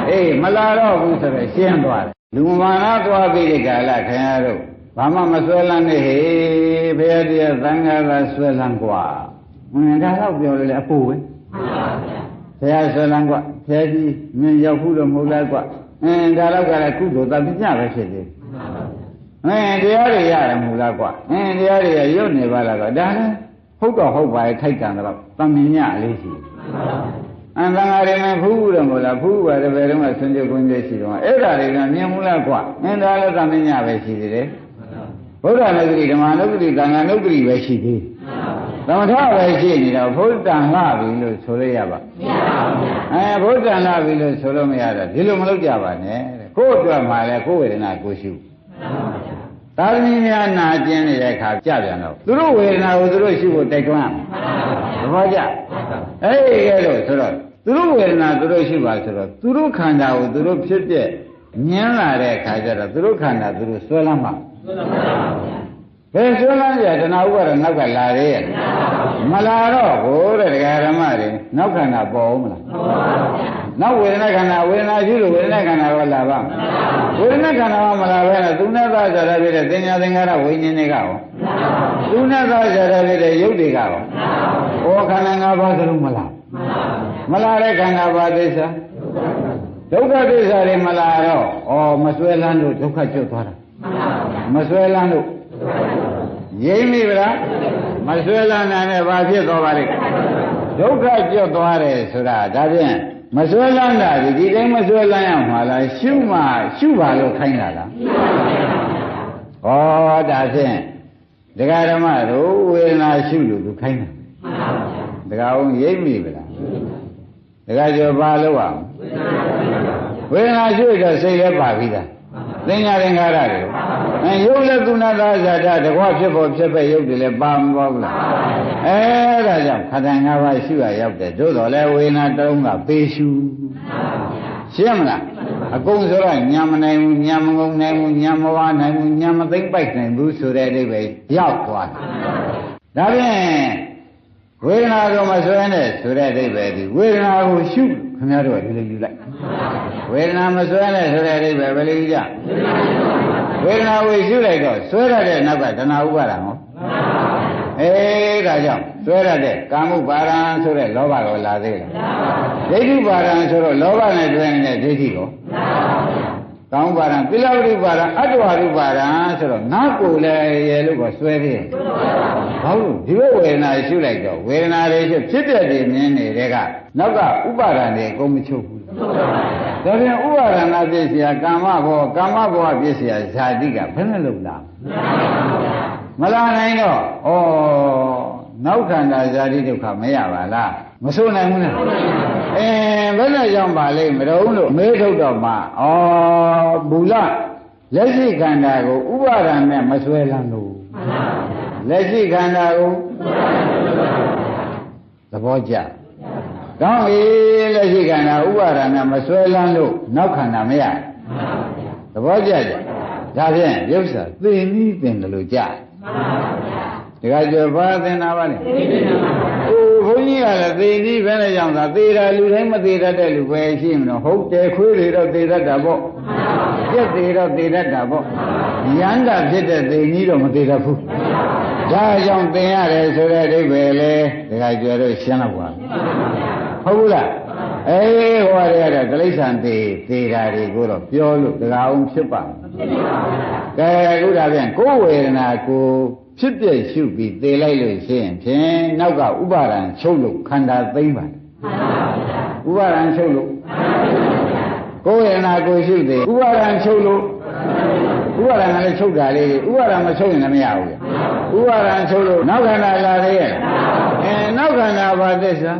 Speaker 1: အေးမလာတော့ဘူးဆိုတော့ရှင်းသွားတယ်လူမာနသွားပြီးဒီကလာခင်ဗျားတို့ဘာမှမဆွဲလန်းနဲ့ဟေးဘုရားတရားသံဃာကဆွဲလန်းกว่าဒါတော့ပြောလို့လေအပူပဲဘုရားဆွဲလန်းกว่าဘုရားကြီးမင်းရောက်ဘူးလို့မဟုတ်လားกว่าဒါတော့ကလည်းကုသိုလ်တပညာပဲဖြစ်သေးတရားတွေရတယ်မဟုတ်လားကွာတရားတွေရွတ်နေပါလားကွာဒါလည်းဟုတ်တော့ဟုတ်ပါရဲ့ထိုက်တန်တော့တမင်ညအလေးရှိသံဃာတွေနဲ့ဖူးဘူးတယ်မဟုတ်လားဖူးပါတယ်ဘယ်တော့မှဆွံ့ကြကွင်းကြရှိတော့အဲ့ဒါတွေကမြင်မှုလားကွာဒါလည်းတမင်ညပဲရှိသေးတယ်ဗုဒ္ဓနုဂတိဓမ္မနုဂတိသံဃာနုဂတိပဲရှိသေးသမထပဲရှိနေတော့ဘုဒ္ဓံလှပြီလို့ဆိုရရပါမရပါဘူးဘုဒ္ဓံလှပြီလို့ဆိုလို့မရတော့ဒီလိုမလုပ်ကြပါနဲ့ကိုယ့်အတွက်မှလည်းကိုယ်ဝေဒနာကိုရှုသာသမီများနာကျင်နေတဲ့အခါကြပြန်တော့သူတို့ဝေဒနာကိုသူတို့ရှုဖို့တိုက်တွန်းသဘောကျအဲ့ဒီကဲလို့ဆိုတော့သူတို့ဝေဒနာသူတို့ရှုပါဆိုတော့သူတို့ခန္ဓာကိုသူတို့ဖြစ်ပြညင်းလာတဲ့အခါကျတော့သူတို့ခန္ဓာသူတို့ဆွဲလမ်းပါဘယ်ဆွဲလမ်းကြတဏှာဥပါဒနောက်ကလာရဲရဲ့မလာတော့ဘိုးတဲ့ဒကာဓမ္မတွေနောက်ခန္ဓာပေါ်ဦးမလားနောက်ဝေဒနာခန္ဓာဝေဒနာရှိလို့ဝေဒနာခန္ဓာကလာပါဝေဒနာခန္ဓာကမလာဘဲနဲ့သူနဲ့သားကြရပြတဲ့သင်ညာသင်္ခါရဝိညာဉ်တွေကရောသူနဲ့သားကြရပြတဲ့ရုပ်တွေကရောဟောခန္ဓာ၅ပါးသလုံးမလာမလာတဲ့ခန္ဓာပါသစ္စာဒုက္ခသစ္စာတွေမလာတော့မဆွဲလန်းလို့ဒုက္ခကျွတ်သွားတာမဆွဲလန်းလို့ရိမ့်မိဗလားမဆွဲလန်းတာနဲ့ဘာဖြစ်သွားပါလိမ့်ဒုက္ခကျွတ်သွားတယ်ဆိုတာဒါဖြင့်မဆွဲလန်းတာဒီတိုင်းမဆွဲလန်းရမှာလားရှုမှရှုပါလို့ခိုင်းတာလားဒါဖြင့်ဒကာဓမ္မတို့ဝေဒနာရှုလို့သူခိုင်းတာဒကာအောင်ရိပ်မိဗလားဒကာကျော်ဘာလို့အောင်ဝေဒနာရှုတော့စိတ်လည်းပါပြီးသား သင်ညာသင်္ခါရတွေရုပ်လည်းကုဏသာဇာတတကွဖြစ်ဖို့ဖြစ်ပဲရုပ်တွေလည်းပါမပေါ်ဘူးလားဒါကြောင့်ခန္ဓာ၅ပါးရှုရရောက်တယ်သို့တော်လည်းဝေဒနာတုံးကပေရှုရှင်းမလားအကုန်ဆိုတော့ညာမနိုင်ဘူးညာမငုံနိုင်ဘူးညာမဝါနိုင်ဘူးညာမသိမ့်ပိုက်နိုင်ဘူးဆိုတဲ့အဓိပ္ပာယ်ရောက်သွားတယ်ဒါဖြင့်ဝေဒနာကိုမဆွဲနဲ့ဆိုတဲ့အဓိပ္ပာယ်ဒီဝေဒနာကိုရှုခင်ဗျားတို့ကဒီလိုယူလိုက်ဝေဒနာမဆွဲနဲ့ဆိုတဲ့အဓိပ္ပာယ်ဘယ်လိုယူကြဝေဒနာကိုရှုလိုက်တော့ဆွဲရတဲ့နောက်ကတဏှာဥပါဒံဟောဒါကြောင့်ဆွဲရတဲ့ကာမုပါဒံဆိုတဲ့လောဘကိုလာသေးလားဒိဋ္ဌိပါဒံဆိုတော့လောဘနဲ့တွဲနေတဲ့ဒိဋ္ဌိကိုကောင်းပါဒံသီလဝိပ္ပါဒံအတ္တဝရူပါဒံဆိုတော့ငါကိုယ်လည်းရဲ့လို့ကိုဆွဲသေးတယ်ဘာလို့ဒီလိုဝေဒနာရှုလိုက်တော့ဝေဒနာတွေဖြစ်တဲ့တည်းမြင်နေတဲ့ကနောက်ကဥပါဒံတွေအကုန်မချုပ်ဘူးဒါပြန်ဥပါဒနာပြည့်စရာကာမဘောပြည့်စရာဇာတိကဘယ်နဲ့လုံလားမလာနိုင်တော့နောက်ခန္ဓာဇာတိဒုက္ခမရပါလားမဆိုးနိုင်ဘူးလားဘယ်နဲ့ကြောင့်ပါလိမ့်မတော်လို့မေးထုတ်တော့မှဘူလလက်ရှိခန္ဓာကိုဥပါဒဏ်နဲ့မဆွဲလန်းလို့လက်ရှိခန္ဓာကိုသဘောကျကောင်းပြီလက်ရှိခန္ဓာဥပါဒဏ်နဲ့မဆွဲလန်းလို့နောက်ခန္ဓာမရသဘောကျကြဒါဖြင့်ရုပ်စာသိနည်းသင်တယ်လို့ကြဒီကကျော်ဘာသင်တာပါလဲဘုန်းကြီးကလည်းသေနည်းပဲနဲ့ကြောင့်သာသေတာလူတိုင်းမသေတတ်တဲ့လူပဲရှိမလို့ဟုတ်တယ်ခွေးတွေတော့သေတတ်တာပေါ့ပြက်တွေတော့သေတတ်တာပေါ့ရမ်းတာဖြစ်တဲ့သေနည်းတော့မသေတတ်ဘူးဒါကြောင့်သင်ရတယ်ဆိုတဲ့အဓိပ္ပာယ်လေဒီကကျော်တို့ရှင်းတော့ပါဟုတ်ဘူးလားဟောရတဲ့တိရစ္ဆာန်သေတာတွေကိုတော့ပြောလို့တရားအောင်ဖြစ်ပါကဲအခုဒါပြန်ကိုယ်ဝေဒနာကိုဖြစ်ပြရှုပြီးသေလိုက်လို့ရှိရင်ဖြင့်နောက်ကဥပါဒံချုပ်လို့ခန္ဓာသိမ့်ပါတယ်ဥပါဒံချုပ်လို့ကိုယ်ဝေဒနာကိုရှုသေးဥပါဒံချုပ်လို့ဥပါဒံကလည်းချုပ်တာလေးဥပါဒံမချုပ်ရင်လည်းမရဘူးဥပါဒံချုပ်လို့နောက်ခန္ဓာလာသေးရဲ့နောက်ခန္ဓာဘာသစ္စာ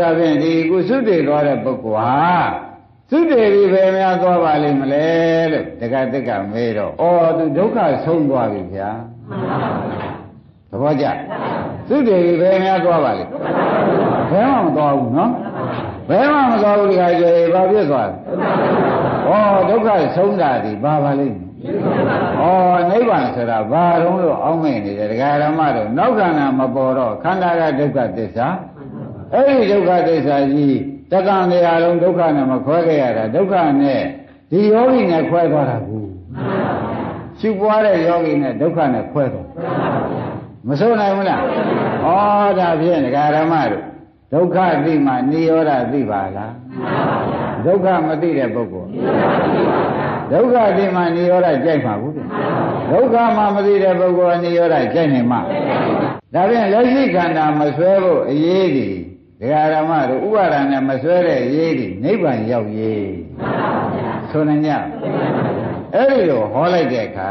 Speaker 1: ဒါဖြင့်ဒီကုသုတေသွားတဲ့ပုဂ္ဂိုလ်ဟာသုတေပြီးပဲများသွားပါလိမ့်မလဲလို့တက္ကသက္ကမေးတော့သူဒုက္ခဆုံးသွားပြီဗျာသဘောကျသုတေပြီးပဲများသွားပါလိမ့်ဘယ်မှမသွားဘူးနော်ဘယ်မှမသွားဘူးဒီကကျေဘာဖြစ်သွားလဲဒုက္ခဆုံးတာဒီဘာပါလိမ့်နိဗ္ဗာန်ဆိုတာဘာတုံးလို့အောင်းမဲ့နေတယ်ဒကာဓမ္မတို့နောက်ခန္ဓာမပေါ်တော့ခန္ဓာကဒုက္ခသစ္စာအဲ့ဒီဒုက္ခသစ္စာကြီးတက္ကံတရားလုံးဒုက္ခနဲ့မခွဲခဲ့ရတာဒုက္ခနဲ့ဒီယောဂီနဲ့ခွဲသွားတာကူရှုပွားတဲ့ယောဂီနဲ့ဒုက္ခနဲ့ခွဲသွားမဆိုးနိုင်ဘူးလားဒါဖြင့်ဒကာဓမ္မတို့ဒုက္ခသိမှနိရောဓသိပါလားဒုက္ခမသိတဲ့ပုဂ္ဂိုလ်ဒုက္ခသိမှနိရောဓကြိုက်မှာဘူးဒုက္ခမှမသိတဲ့ပုဂ္ဂိုလ်ကနိရောဓကြိုက်နေမှာဒါဖြင့်လက်ရှိခန္ဓာမဆွဲဖို့အရေးကြီးဒကာဓမ္မတို့ဥပါဒဏ်နဲ့မဆွဲတဲ့ရေးဒီနိဗ္ဗာန်ရောက်ရေးဆိုနေညအဲ့ဒီလိုဟောလိုက်တဲ့အခါ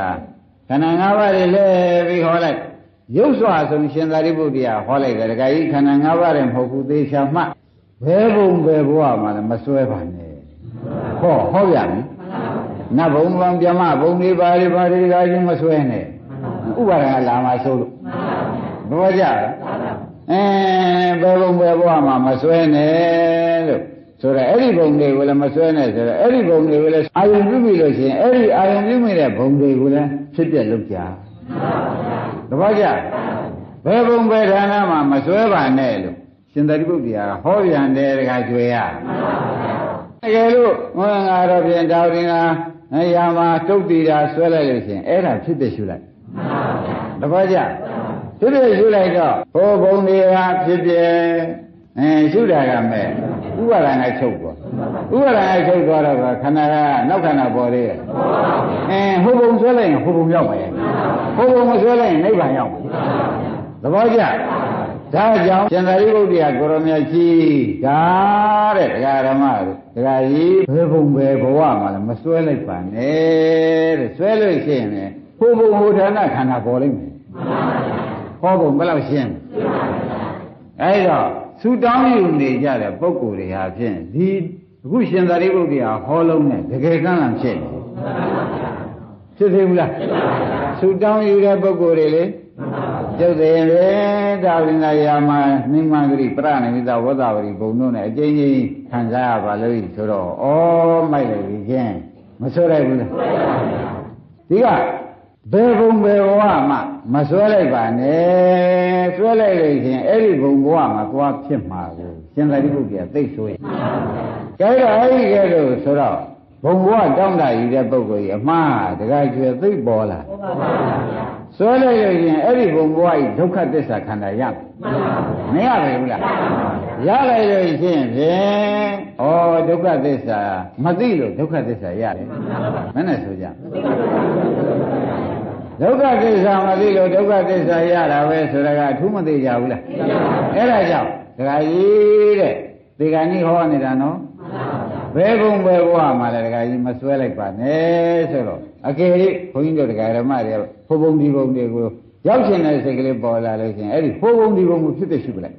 Speaker 1: ခန္ဓာ၅ပါးတွေလဲပြီးဟောလိုက်ရုပ်စွာဆုံးရှင်သာရိပုတ္တရာဟောလိုက်တယ်ဒကာကြီးခန္ဓာ၅ပါးတွေမဟုတ်ဘူးသေချာမှဘယ်ဘုံဘယ်ဘဝမှာလည်းမဆွဲပါနဲ့ဟောရမယ်နတ်ဘုံဘံပြမဘုံလေးပါးဒကာကြီးမဆွဲနဲ့ဥပါဒဏ်ကလာမှဆိုလို့ဘောကြဘယ်ဘုံဘယ်ဘဝမှာမဆွဲနဲ့လို့ဆိုတော့အဲ့ဒီဘုံတွေကိုလည်းမဆွဲနဲ့ဆိုတော့အဲ့ဒီဘုံတွေကိုလည်းအာယုံပြုပြီလို့ရှိရင်အဲ့ဒီအာယုံပြုမိတဲ့ဘုံတွေကိုလည်းဖြစ်ပြလုပ်ကြသဘောကျဘယ်ဘုံဘယ်ဌာနမှာမဆွဲပါနဲ့လို့ရှင်သာရိပုတ္တရာဟောပြန်တယ်တခါကျွေရတကယ်လို့ငါတော့ပြင်တော်ရင်ကရာမှာတုတ်တီတာဆွဲလိုက်လို့ရှိရင်အဲ့ဒါဖြစ်တဲ့ရှုလိုက်သဘောကျဖြစ်ဖြစ်ရှုလိုက်တော့ဟိုဘုံတွေကဖြစ်ဖြစ်ရှုတာကမဲ့ဥပါဒဏ်ကချုပ်သွားဥပါဒဏ်ကချုပ်သွားတော့ခန္ဓာကနောက်ခန္ဓာပေါ်သေးတယ်ဟိုဘုံဆွဲလိုက်ရင်ဟိုဘုံရောက်မယ်ဟိုဘုံမဆွဲလိုက်ရင်နိဗ္ဗာန်ရောက်မယ်သဘောကျဒါကြောင့်ရှင်သာရိပုတ္တရာကိုရောမြတ်ကြီးဒါတဲ့ဒကာဓမ္မတို့ဒကာကြီးဘယ်ဘုံပဲဘဝမှာလည်းမဆွဲလိုက်ပါနဲ့တဲ့ဆွဲလို့ရှိရင်ဟိုဘုံဟိုဌာနခန္ဓာပေါ်လိမ့်မယ်ဟောဖို့ဘယ်လောက်ရှင်းအဲ့တော့ဆူတောင်းယူနေကြတဲ့ပုဂ္ဂိုလ်တွေဟာဖြင့်ဒီအခုရှင်သာရိပုတ္တရာဟောလုံးနဲ့တကယ်ကမ်းလမ်းဖြစ်နေ ဖြစ်သေးဘူးလားဆူတောင်းယူတဲ့ပုဂ္ဂိုလ်တွေလေကျုပ်တယ်လေဒါဝိနာယာမနိမဂရိပရဏိမိတဝဒဝရီဘုံတို့နဲ့အကျဉ်းချင်းခံစားရပါလို့ဆိုတော့ဩမိုက်လိုက်ပြီချင်းမဆွဲလိုက်ဘူးလားဒီကဘယ်ဘုံဘယ်ဘဝမှမဆွဲလိုက်ပါနဲ့ဆွဲလိုက်လို့ချင်းအဲ့ဒီဘုံဘဝမှာသွားဖြစ်မှာကိုရှင်သာရိပုတ္တရာသိဆိုရင်ကြိုက်တော့အဲ့ဒီကဲလို့ဆိုတော့ဘုံဘဝတောင်းတယူတဲ့ပုဂ္ဂိုလ်ကြီးအမှားတကယ်ကျွယ်သိပေါ်လာဆွဲလိုက်လို့ချင်းအဲ့ဒီဘုံဘဝကြီးဒုက္ခသစ္စာခန္ဓာရမရပါဘူးလားရလိုက်လို့ချင်းဖြင့်ဩဒုက္ခသစ္စာမသိလို့ဒုက္ခသစ္စာရတယ်မနဲ့ဆိုကြဒုက္ခသစ္စာမသိလို့ဒုက္ခသစ္စာရတာပဲဆိုတာကအထူးမသိကြဘူးလားအဲ့ဒါကြောင့်ဒကာကြီးတဲ့ဒီကနေ့ဟောနေတာနော်ဘယ်ဘုံဘယ်ဘဝမှာလဲဒကာကြီးမဆွဲလိုက်ပါနဲ့ဆိုတော့အကယ်၍ဘုန်းကြီးတို့ဒကာရမတွေဘုံဘုံဒီဘုံတွေကိုရောက်ချင်တဲ့စိတ်ကလေးပေါ်လာလို့ရှိရင်အဲ့ဒီဘုံဘုံဒီဘုံကိုဖြစ်ဖြစ်ရှိပလိုက်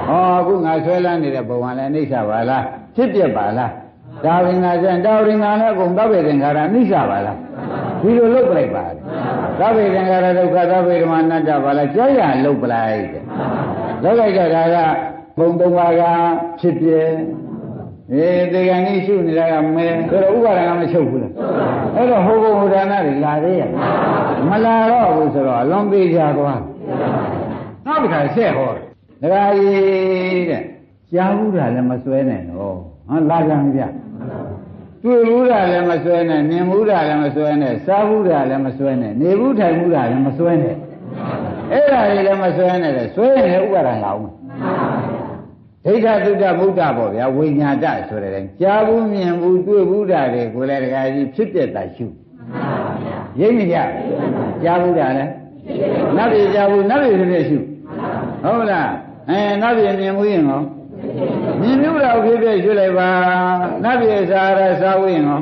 Speaker 1: ဟောအခုငါဆွဲလန်းနေတဲ့ဘုံကလည်းအိဋ္ဌပါလားဖြစ်ပြပါလားဒါဝိညာဉ်ကျန်ဒါဝိညာဉ်လည်းအကုန်သဗ္ဗေသင်္ခါရအိဋ္ဌပါလားဒီလိုလုပ်ပလိုက်ပါသဗ္ဗေသင်္ခါရဒုက္ခသဗ္ဗေဓမ္မအနတ္တပါလားကြားရလုပ်ပလိုက်တဲ့လုပ်လိုက်တော့ဒါကဘုံသုံးပါးကဖြစ်ပြဒီကံကြီးရှုနေတာကမဲဆိုတော့ဥပါဒကမချုပ်ဘူးလားအဲ့တော့ဟိုဘုံဟိုဒါနတွေလာသေးရဲ့မလာတော့ဘူးဆိုတော့အလွန်သေးကြသွားနောက်တစ်ခါဆက်ဟောဒကာကြီးတဲ့ကြားဘူးတာလည်းမစွဲနိုင်တော့ဟမ်လာကြမပြတွေ့ဘူးတာလည်းမစွဲနဲ့မြင်ဘူးတာလည်းမစွဲနဲ့စားဘူးတာလည်းမစွဲနဲ့နေဘူးထိုင်ဘူးတာလည်းမစွဲနဲ့အဲ့ဒါတွေလည်းမစွဲနဲ့လေစွဲရင်ဥပါဒံလာအောင်ဒိဋ္ဌသုတ္တဗုဒ္ဓပေါ့ဗျာဝိညာတဆိုတဲ့ကြားဘူးမြင်ဘူးတွေ့ဘူးတာတွေကိုလည်းတခါကြီးဖြစ်ပြတာရှုရိပ်မကြကြားဘူးတာလည်းနတ်ပြည်ကြားဘူးနတ်ပြည်ဖြစ်ဖြစ်ရှုဟုတ်လားနတ်ပြည်မြင်ဘူးရင်ရောမြင်ဘူးတော့ဖြစ်ဖြစ်ရှုလိုက်ပါနတ်ပြည်စားရစားဘူးရင်ရော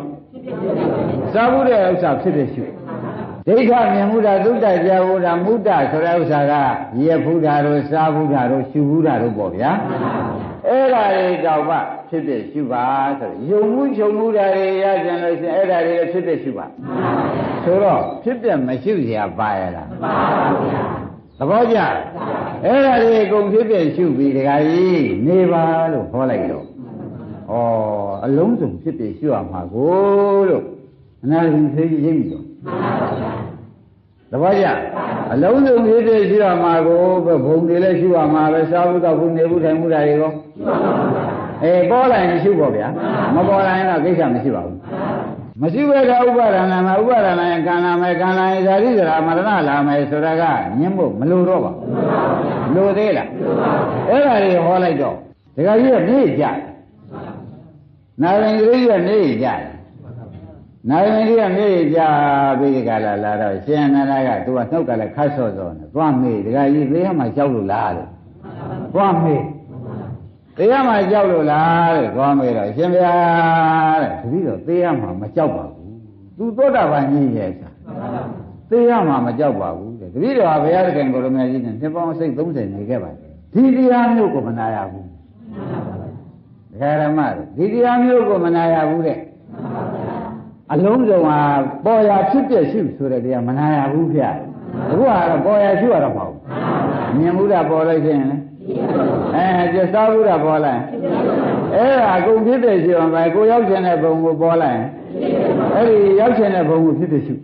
Speaker 1: စားဘူးတဲ့ဥစ္စာဖြစ်ဖြစ်ရှုဒိဋ္ဌမြင်မှုတာသုတ္တကြားဘူးတာမုတ္တဆိုတဲ့ဥစ္စာကရက်ဘူးတာတို့စားဘူးတာတို့ရှုဘူးတာတို့ပေါ့ဗျာအဲ့ဒါတွေတော့မှဖြစ်ဖြစ်ရှုပါဆိုတော့ယုံမှုချုပ်မှုတာတွေရကြလို့ရှိရင်အဲ့ဒါတွေလည်းဖြစ်ဖြစ်ရှုပါဆိုတော့ဖြစ်ဖြစ်မရှုရပါရလားပါပါဗျာသဘောကျအဲ့ဒါတွေအကုန်ဖြစ်ဖြစ်ရှုပြီးတခါကြီးနေပါလို့ခေါ်လိုက်တော့ဩအလုံးစုံဖြစ်ဖြစ်ရှုရမှာကိုလို့အနာဂတ်သိရိပ်ပြီတော့သဘောကျအလုံးစုံဖြစ်ဖြစ်ရှုရမှာကိုဘုံတွေလည်းရှုရမှာပဲစားဖို့တော့ဘုနေဖို့ထိုင်မှုတာတွေရောပေါ်လာရင်ရှုပေါ့ဗျာမပေါ်လာရင်တော့ကိစ္စမရှိပါဘူးမရှိဘဲတော့ဥပါဒနာမှာဥပါဒနာရင်ကံလာမယ်ကံလာရင်ဇာတိဇရာမရဏလာမယ်ဆိုတာကညှင်းဖို့မလိုတော့ပါဘူးလိုသေးလားအဲ့ဒါတွေဟောလိုက်တော့ဒကာကြီးကနေကြနာရင်ကြီးကနေကြနာရင်ကြီးကနေကြပြီးဒီကလာလာတော့ရှင်အနန္ဒကသူကနှုတ်ကလည်းခတ်ဆော့ဆော့နေသွားမေးဒကာကြီးသေးရမှာကြောက်လို့လားလို့သွားမေးတရားမှကြောက်လို့လားတဲ့သွားမေးတော့ရှင်ဗျာတဲ့တပည့်တော်တရားမှမကြောက်ပါဘူးသူသောတာပန်ကြီးရဲ့ဆာတရားမှမကြောက်ပါဘူးတဲ့တပည့်တော်ကဘုရားသခင်ကိုရမကြီးနဲ့နှစ်ပေါင်းစိတ်30နေခဲ့ပါတယ်ဒီတရားမျိုးကိုမနာရဘူးဒကာရမဒီတရားမျိုးကိုမနာရဘူးတဲ့အလုံးစုံဟာပေါ်ရာဖြစ်ပြရှိဆိုတဲ့တရားမနာရဘူးဗျအခုကတော့ပေါ်ရာရှိရတော့မဟုတ်ဘူးမြင်မှုတာပေါ်လိုက်ခြင်းလေကျစားဘူးတာပေါ်လိုက်အဲ့ဒါအကုန်ဖြစ်တဲ့ရှိအောင်ပဲကိုရောက်ခြင်းတဲ့ဘုံကိုပေါ်လိုက်အဲ့ဒီရောက်ခြင်းတဲ့ဘုံကိုဖြစ်တဲ့ရှိ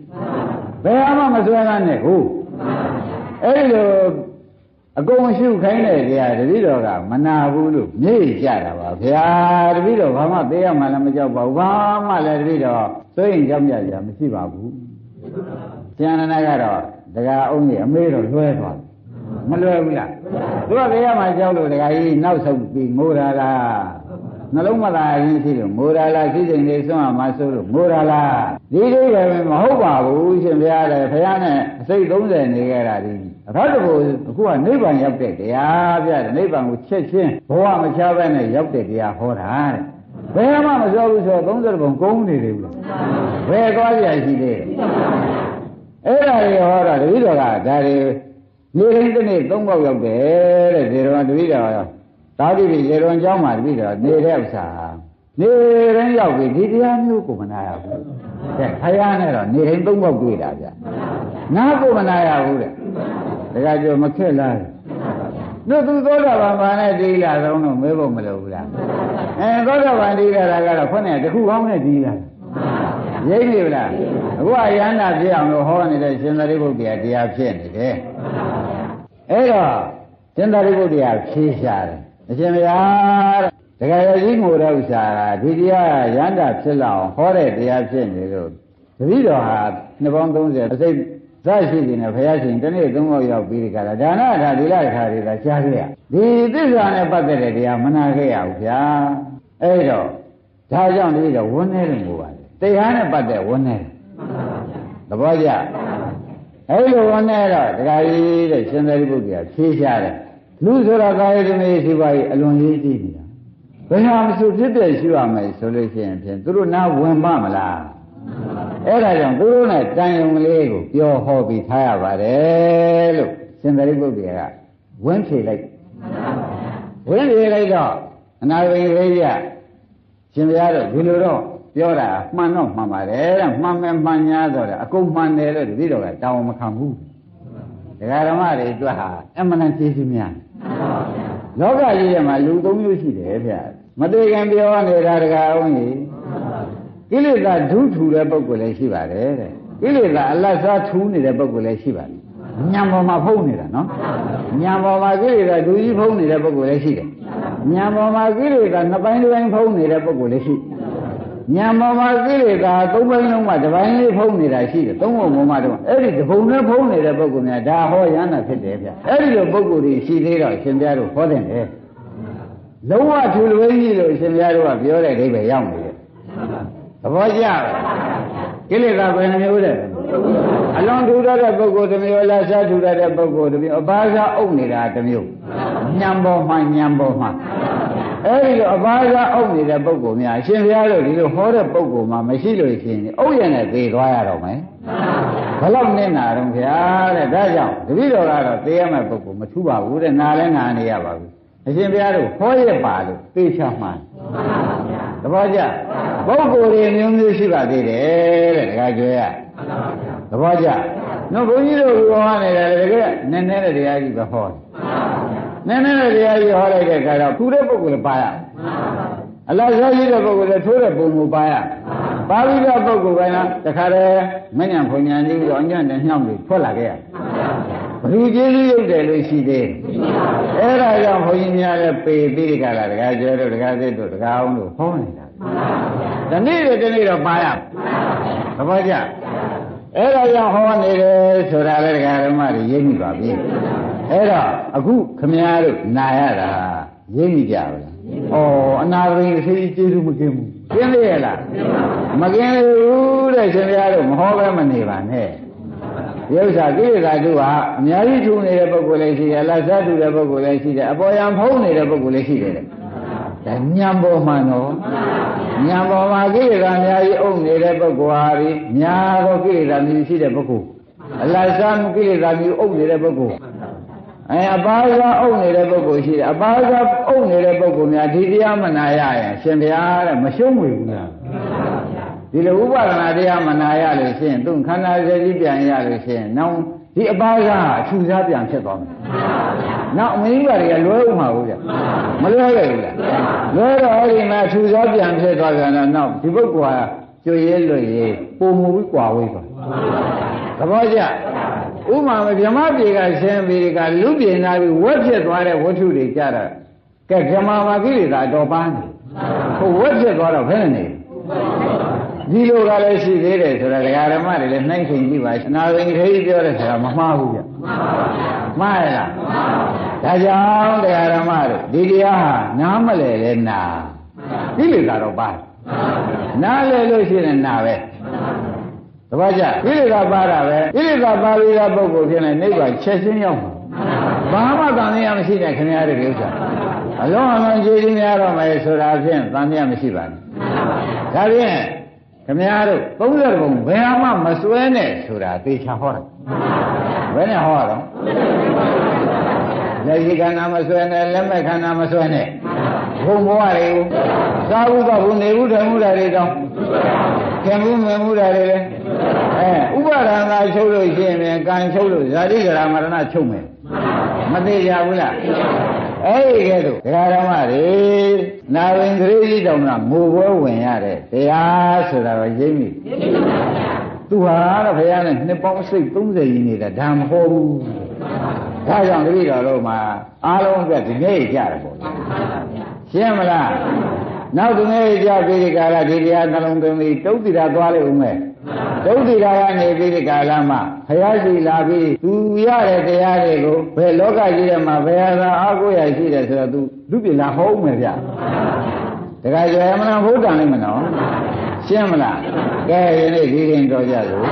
Speaker 1: ဘယ်မှမစွဲကားနဲ့ဟုတ်အဲ့ဒီလိုအကုန်ရှုခိုင်းတဲ့တရားတပည့်တော်ကမနာဘူးလို့မြေ့ကြတာပါဗျာတပည့်တော်ဘာမှသိရမှလည်းမကြောက်ပါဘူးဘာမှလည်းတပည့်တော်သိရင်ကြောက်ကြကြမရှိပါဘူးကျန်တဲ့ကတော့ဒကာအောင်ကြီးအမေတော်လွှဲသွားမလွယ်ဘူးလားသူကတရားမှကြောက်လို့ဒကာကြီးနောက်ဆုံးပြီးငိုရလားနှလုံးမသာရင်းရှိလို့ငိုရလားရှိချိန်လေးဆွမ်းအောင်မဆိုးလို့ငိုရလားဒီလိုပဲမဟုတ်ပါဘူးရှင်ဘုရားလည်းဘုရားနဲ့အစိတ်30နေခဲ့တာဒီအထောက်တကူအခုကနိဗ္ဗာန်ရောက်တဲ့တရားပြတယ်နိဗ္ဗာန်ကိုချက်ချင်းဘဝမချဘဲနဲ့ရောက်တဲ့တရားဟောတာတဲ့ဘယ်မှမပြောဘူးဆိုတော့30ပုံကုန်းနေတယ်ဘူးဘယ်သွားကြရှိသေးတယ်အဲ့ဒါတွေဟောတာတပည့်တော်ကဒါတွေနေတိုင်းတစ်နေ့3ပေါက်ရောက်တယ်တဲ့ဇေရဝတပည့်တော်သာတိပိဇေရဝကျောင်းမှာတပည့်တော်နေတဲ့ဥစ္စာ နေတိုင်းရောက်ပြီဒီတရားမျိုးကိုမနာရဘူးတဲ့ခရနဲ့တော့နေတိုင်းသုံးပေါက်တွေ့တာဗျနားကိုမနာရဘူးတဲ့ဒါကကြောမခက်လားတို့သူသောတာပန်ဘာနဲ့ဒီလာတော့တော့မဲဖို့မလိုဘူးလားသောတာပန်ဒီလာတာကတော့ခွနဲ့တခုကောင်းနဲ့ဒီလာရိပ်နေဗလားအခုအရဟန္တာဖြစ်အောင်လို့ဟောနေတဲ့ရှင်သာရိပုတ္တရာတရားဖြစ်နေတယ်အဲ့တော့ရှင်သာရိပုတ္တရာဖြေရှာတယ်အရှင်ဘုရားတဲ့တကယ်ကြီးငိုတဲ့ဥစ္စာကဒီတရားရဟန္တာဖြစ်လာအောင်ဟောတဲ့တရားဖြစ်နေလို့တပည့်တော်ဟာနှစ်ပေါင်း30အစိတ်သရှိနေတယ်ဘုရားရှင်တနေ့သုံးခေါက်ရောက်ပြီးကြတာဒါနထာဒီလခါတွေကကြားခဲ့ရဒီသစ္စာနဲ့ပတ်သက်တဲ့တရားမနာခဲ့ရဘူးဗျာအဲ့တော့ဒါကြောင့်တပည့်တော်ဝန်းနေတယ်ငိုပါတယ်တရားနဲ့ပတ်သက်ဝန်းနေတယ်သဘောကျအဲ့လိုဝန်းနေတော့တခါကြီးတဲ့ရှင်သာရိပုတ္တရာဖြေးရှားတယ်လူဆိုတာကာယသမီးရှိပါ၏အလွန်ရေးကြည့်နေတာဘယ်ဟာမဆိုဖြစ်တဲ့ရှိရမယ်ဆိုလို့ရှိရင်ဖြင့်သူတို့နားဝင်ပါမလားအဲ့ဒါကြောင့်သူတို့နဲ့တန်ယုံကလေးကိုပြောဟောပြီးထားရပါတယ်လို့ရှင်သာရိပုတ္တရာကဝန်းဖြေလိုက်တော့အနာဂိရိယရှင်ဘုရားတို့ဒီလိုတော့ပြောတာမှန်တော့မှန်ပါတယ်တဲ့မှန်မယ်မှန်냐ဆိုတော့အကုန်မှန်တယ်လို့တပည့်တော်ကတောင်းမခံဘူးဒကာဓမ္မတွေအတွက်ဟာအမှန်တန်ကျေးဇူးများလောကကြီးထဲမှာလူ၃မျိုးရှိတယ်ဗျမတေခင်ပြောနေတာဒကာအောင်ကြီးကိလေသာဒုထူတဲ့ပုဂ္ဂိုလ်လည်းရှိပါတယ်တဲ့ကိလေသာအလတ်စားထူးနေတဲ့ပုဂ္ဂိုလ်လည်းရှိပါတယ်ညံပေါ်မှာဖုံးနေတာနော်ညံပေါ်မှာကိလေသာဒူကြီးဖုံးနေတဲ့ပုဂ္ဂိုလ်လည်းရှိတယ်ညံပေါ်မှာကိလေသာနှစ်ပိုင်းတစ်ပိုင်းဖုံးနေတဲ့ပုဂ္ဂိုလ်လည်းရှိညံပေါ်မှာကိလေသာသုံးပိုင်းလုံးမှာတစ်ပိုင်းလေးဖုံးနေတာရှိတယ်သုံးပုံပေါ်မှာတော့အဲ့ဒီတစ်ပုံနဲ့ဖုံးနေတဲ့ပုဂ္ဂိုလ်များဒါဟောရဟန္တာဖြစ်တယ်ဗျအဲ့ဒီလိုပုဂ္ဂိုလ်တွေရှိသေးတော့ရှင်ဘုရားတို့ဟောတယ်လေလုံးဝထူလွေးကြီးလို့ရှင်ဘုရားတို့ကပြောတဲ့အိဗယ်ရောက်နေတယ်သဘောကျကိလေသာဘယ်နှမျိုးတဲ့အလွန်ထူတဲ့ပုဂ္ဂိုလ်တစ်မျိုးလားရှားထူတဲ့ပုဂ္ဂိုလ်တစ်မျိုးအပါးစားအုပ်နေတာတစ်မျိုးညံပေါ်မှာအဲ့ဒီလိုအပါးစားအုပ်နေတဲ့ပုဂ္ဂိုလ်များအရှင်ဘုရားတို့ဒီလိုဟောတဲ့ပုဂ္ဂိုလ်မှာမရှိလို့ရှိရင်အုပ်ရနဲ့သေသွားရတော့မယ်ဘယ်လောက်နစ်နာတော့ဗျာတဲ့ဒါကြောင့်တပည့်တော်ကတော့သေရမယ့်ပုဂ္ဂိုလ်မထူပါဘူးတဲ့နာလည်းနာနေရပါဘူးအရှင်ဘုရားတို့ဟောရပါလို့သိချမှန်သဘောကျပုဂ္ဂိုလ်တွေမျိုးမျိုးရှိပါသေးတယ်တဲ့တခါကျွဲရသဘောကျနော်ဘုန်းကြီးတို့ဟောနေတယ်တကယ်နည်းနည်းတဲ့တရားကြီးပဲဟောနည်းနည်းတဲ့တရားကြီးဟောလိုက်တဲ့အခါတော့ထူတဲ့ပုဂ္ဂိုလ်လည်းပါရအလားစားရှိတဲ့ပုဂ္ဂိုလ်လည်းထိုးတဲ့ပုံကိုပါရပါပြီးတော့ပုဂ္ဂိုလ်ပိုင်းလားတခါတည်းမညံဖွညာနေပြီးတော့အညံ့တဲ့ညှောင်းတွေထွက်လာခဲ့ရဘလူကျေးဇူးရုပ်တယ်လို့ရှိသေးအဲ့ဒါကြောင့်ဘုန်းကြီးများလည်းပေပြီးကြလားတခါကျတော့တခါသိတို့တခါအောင်လို့ဟောနေတာဒီနေ့တော့ပါရသဘောကျအဲ့ဒါကြောင့်ဟောနေတယ်ဆိုတာလည်းဒကာဓမ္မတွေရိပ်မိပါပြီအဲ့တော့အခုခမည်းတော်နာရတာရိပ်မိကြပါလားဩအနာရိအစီကျေးဇူးမကင်းဘူးကျင်းလေရလားမကင်းဘူးတဲ့ရှင်ဘုရားတို့မဟောပဲမနေပါနဲ့ဒီဥစ္စာကိလေသာတို့ဟာအများကြီးထူနေတဲ့ပုဂ္ဂိုလ်လည်းရှိတယ်အလတ်စားထူတဲ့ပုဂ္ဂိုလ်လည်းရှိတယ်အပေါ်ယံဖုံးနေတဲ့ပုဂ္ဂိုလ်လည်းရှိတယ်ဒါညံပေါ်မှာနော်ညံပေါ်မှာကိလေသာအများကြီးအုပ်နေတဲ့ပုဂ္ဂိုလ်ဟာဒီများသောကိလေသာမျိုးရှိတဲ့ပုဂ္ဂိုလ်အလတ်စားကိလေသာမျိုးအုပ်နေတဲ့ပုဂ္ဂိုလ်အပါးစားအုပ်နေတဲ့ပုဂ္ဂိုလ်ရှိတယ်အပါးစားအုပ်နေတဲ့ပုဂ္ဂိုလ်များဒီတရားမနာရရင်ရှင်ဘုရားတဲ့မရှုံးဝေဘူးလားဒီလိုဥပဒနာတရားမနာရလို့ရှိရင်သူခန္ဓာစည်းပြန်ရလို့ရှိရင်နောက်ဒီအပါးစားအထူစားပြန်ဖြစ်သွားမယ်နောက်အမင်းကြီးတွေကလွဲဥမှာဘူးကြမလွဲရဘူးလားလွဲတော့အဲ့ဒီမှာအထူစားပြန်ဖြစ်သွားကြတော့နောက်ဒီပုဂ္ဂိုလ်ဟာကျွေရဲလွတ်ရဲပုံမူပြီးကွာဝေးသွားသဘောကျဥမာဗြဟ္မပြေကဆင်းပြီးကလူပြေနာပြီးဝက်ဖြစ်သွားတဲ့ဝတ္ထုတွေကြတာကဲဗြဟ္မာမှာကိလေသာတော့ပန်းတယ်ဟိုဝက်ဖြစ်သွားတော့ဘယ်နဲ့ဒီလိုကလည်းရှိသေးတယ်ဆိုတာဒကာဓမ္မတွေလည်းနှိုင်းချိန်ကြည့်ပါအနာဂိခေကြီးပြောတဲ့ဆိုတာမမှားဘူးဗျမှားရလားဒါကြောင့်ဒကာဓမ္မတို့ဒီတရားဟာနားမလဲလဲနာကိလေသာတော့ပါနားလဲလို့ရှိရင်နာပဲတပည့်ကြကိလေသာပါတာပဲကိလေသာပါပြီးတဲ့ပုဂ္ဂိုလ်ဖြစ်နေနိဗ္ဗာန်ချက်ချင်းရောက်မှာဘာမှတန်တရားမရှိတဲ့ခင်ဗျားတို့ဥစ္စာအလုံးအလုံးကျေးဇူးများတော့မယ်ဆိုတာဖြင့်တန်တရားမရှိပါနဲ့ဒါဖြင့်ခင်ဗျားတို့30ဘုံဘယ်မှမစွဲနဲ့ဆိုတာသေချာဟောတာဘယ်နဲ့ဟောရတော့လက်ရှိခန္ဓာမစွဲနဲ့လက်မဲ့ခန္ဓာမစွဲနဲ့ ဘုံဘဝတွေကိုသာဝုကဘုနေဘူးတယ်မှုတာတွေတောင်းခင်ဘူးမမှုတာတွေလေဥပါဒနာချုပ်လို့ရှိရင်ကံချုပ်လို့ဇာတိကရာမရဏချုပ်မယ်မသိကြဘူးလားအဲ့ဒီကဲတော့ဒကာဓမ္မတွေနာဝင်ကလေးကြီးတောင်ကငိုပွဲဝင်ရတယ်တရားဆိုတာတော့ရိပ်မိသူဟာတော့ဘုရားနဲ့နှစ်ပေါင်းစိတ်30ရင်းနေတာဒါမဟုတ်ဘူးဒါကြောင့်တတိတော်တို့မှာအားလုံးအတွက်ဒီနေ့ကြတယ်ပေါ့ရှင်းမလားနောက်ဒီနေ့ကြပြီးဒီကာလဒီတရားနှလုံးသွင်းပြီးတုတ်တိတာသွားလိုက်ဦးမယ်တုတ်တိတာကနေပြီးဒီကာလမှာဘုရားရှိလာပြီးသူရတဲ့တရားတွေကိုဘယ်လောကကြီးထဲမှာဘယ်ဟာသာအားကိုးရရှိတယ်ဆိုတော့သူပြည်လာဟောဦးမယ်ဗျတခါကျရင်မနာဘုဒ္ဓံလိုက်မနော်ရှင်းမလားကဲဒီနေ့ဒီရင်တော်ကြလို့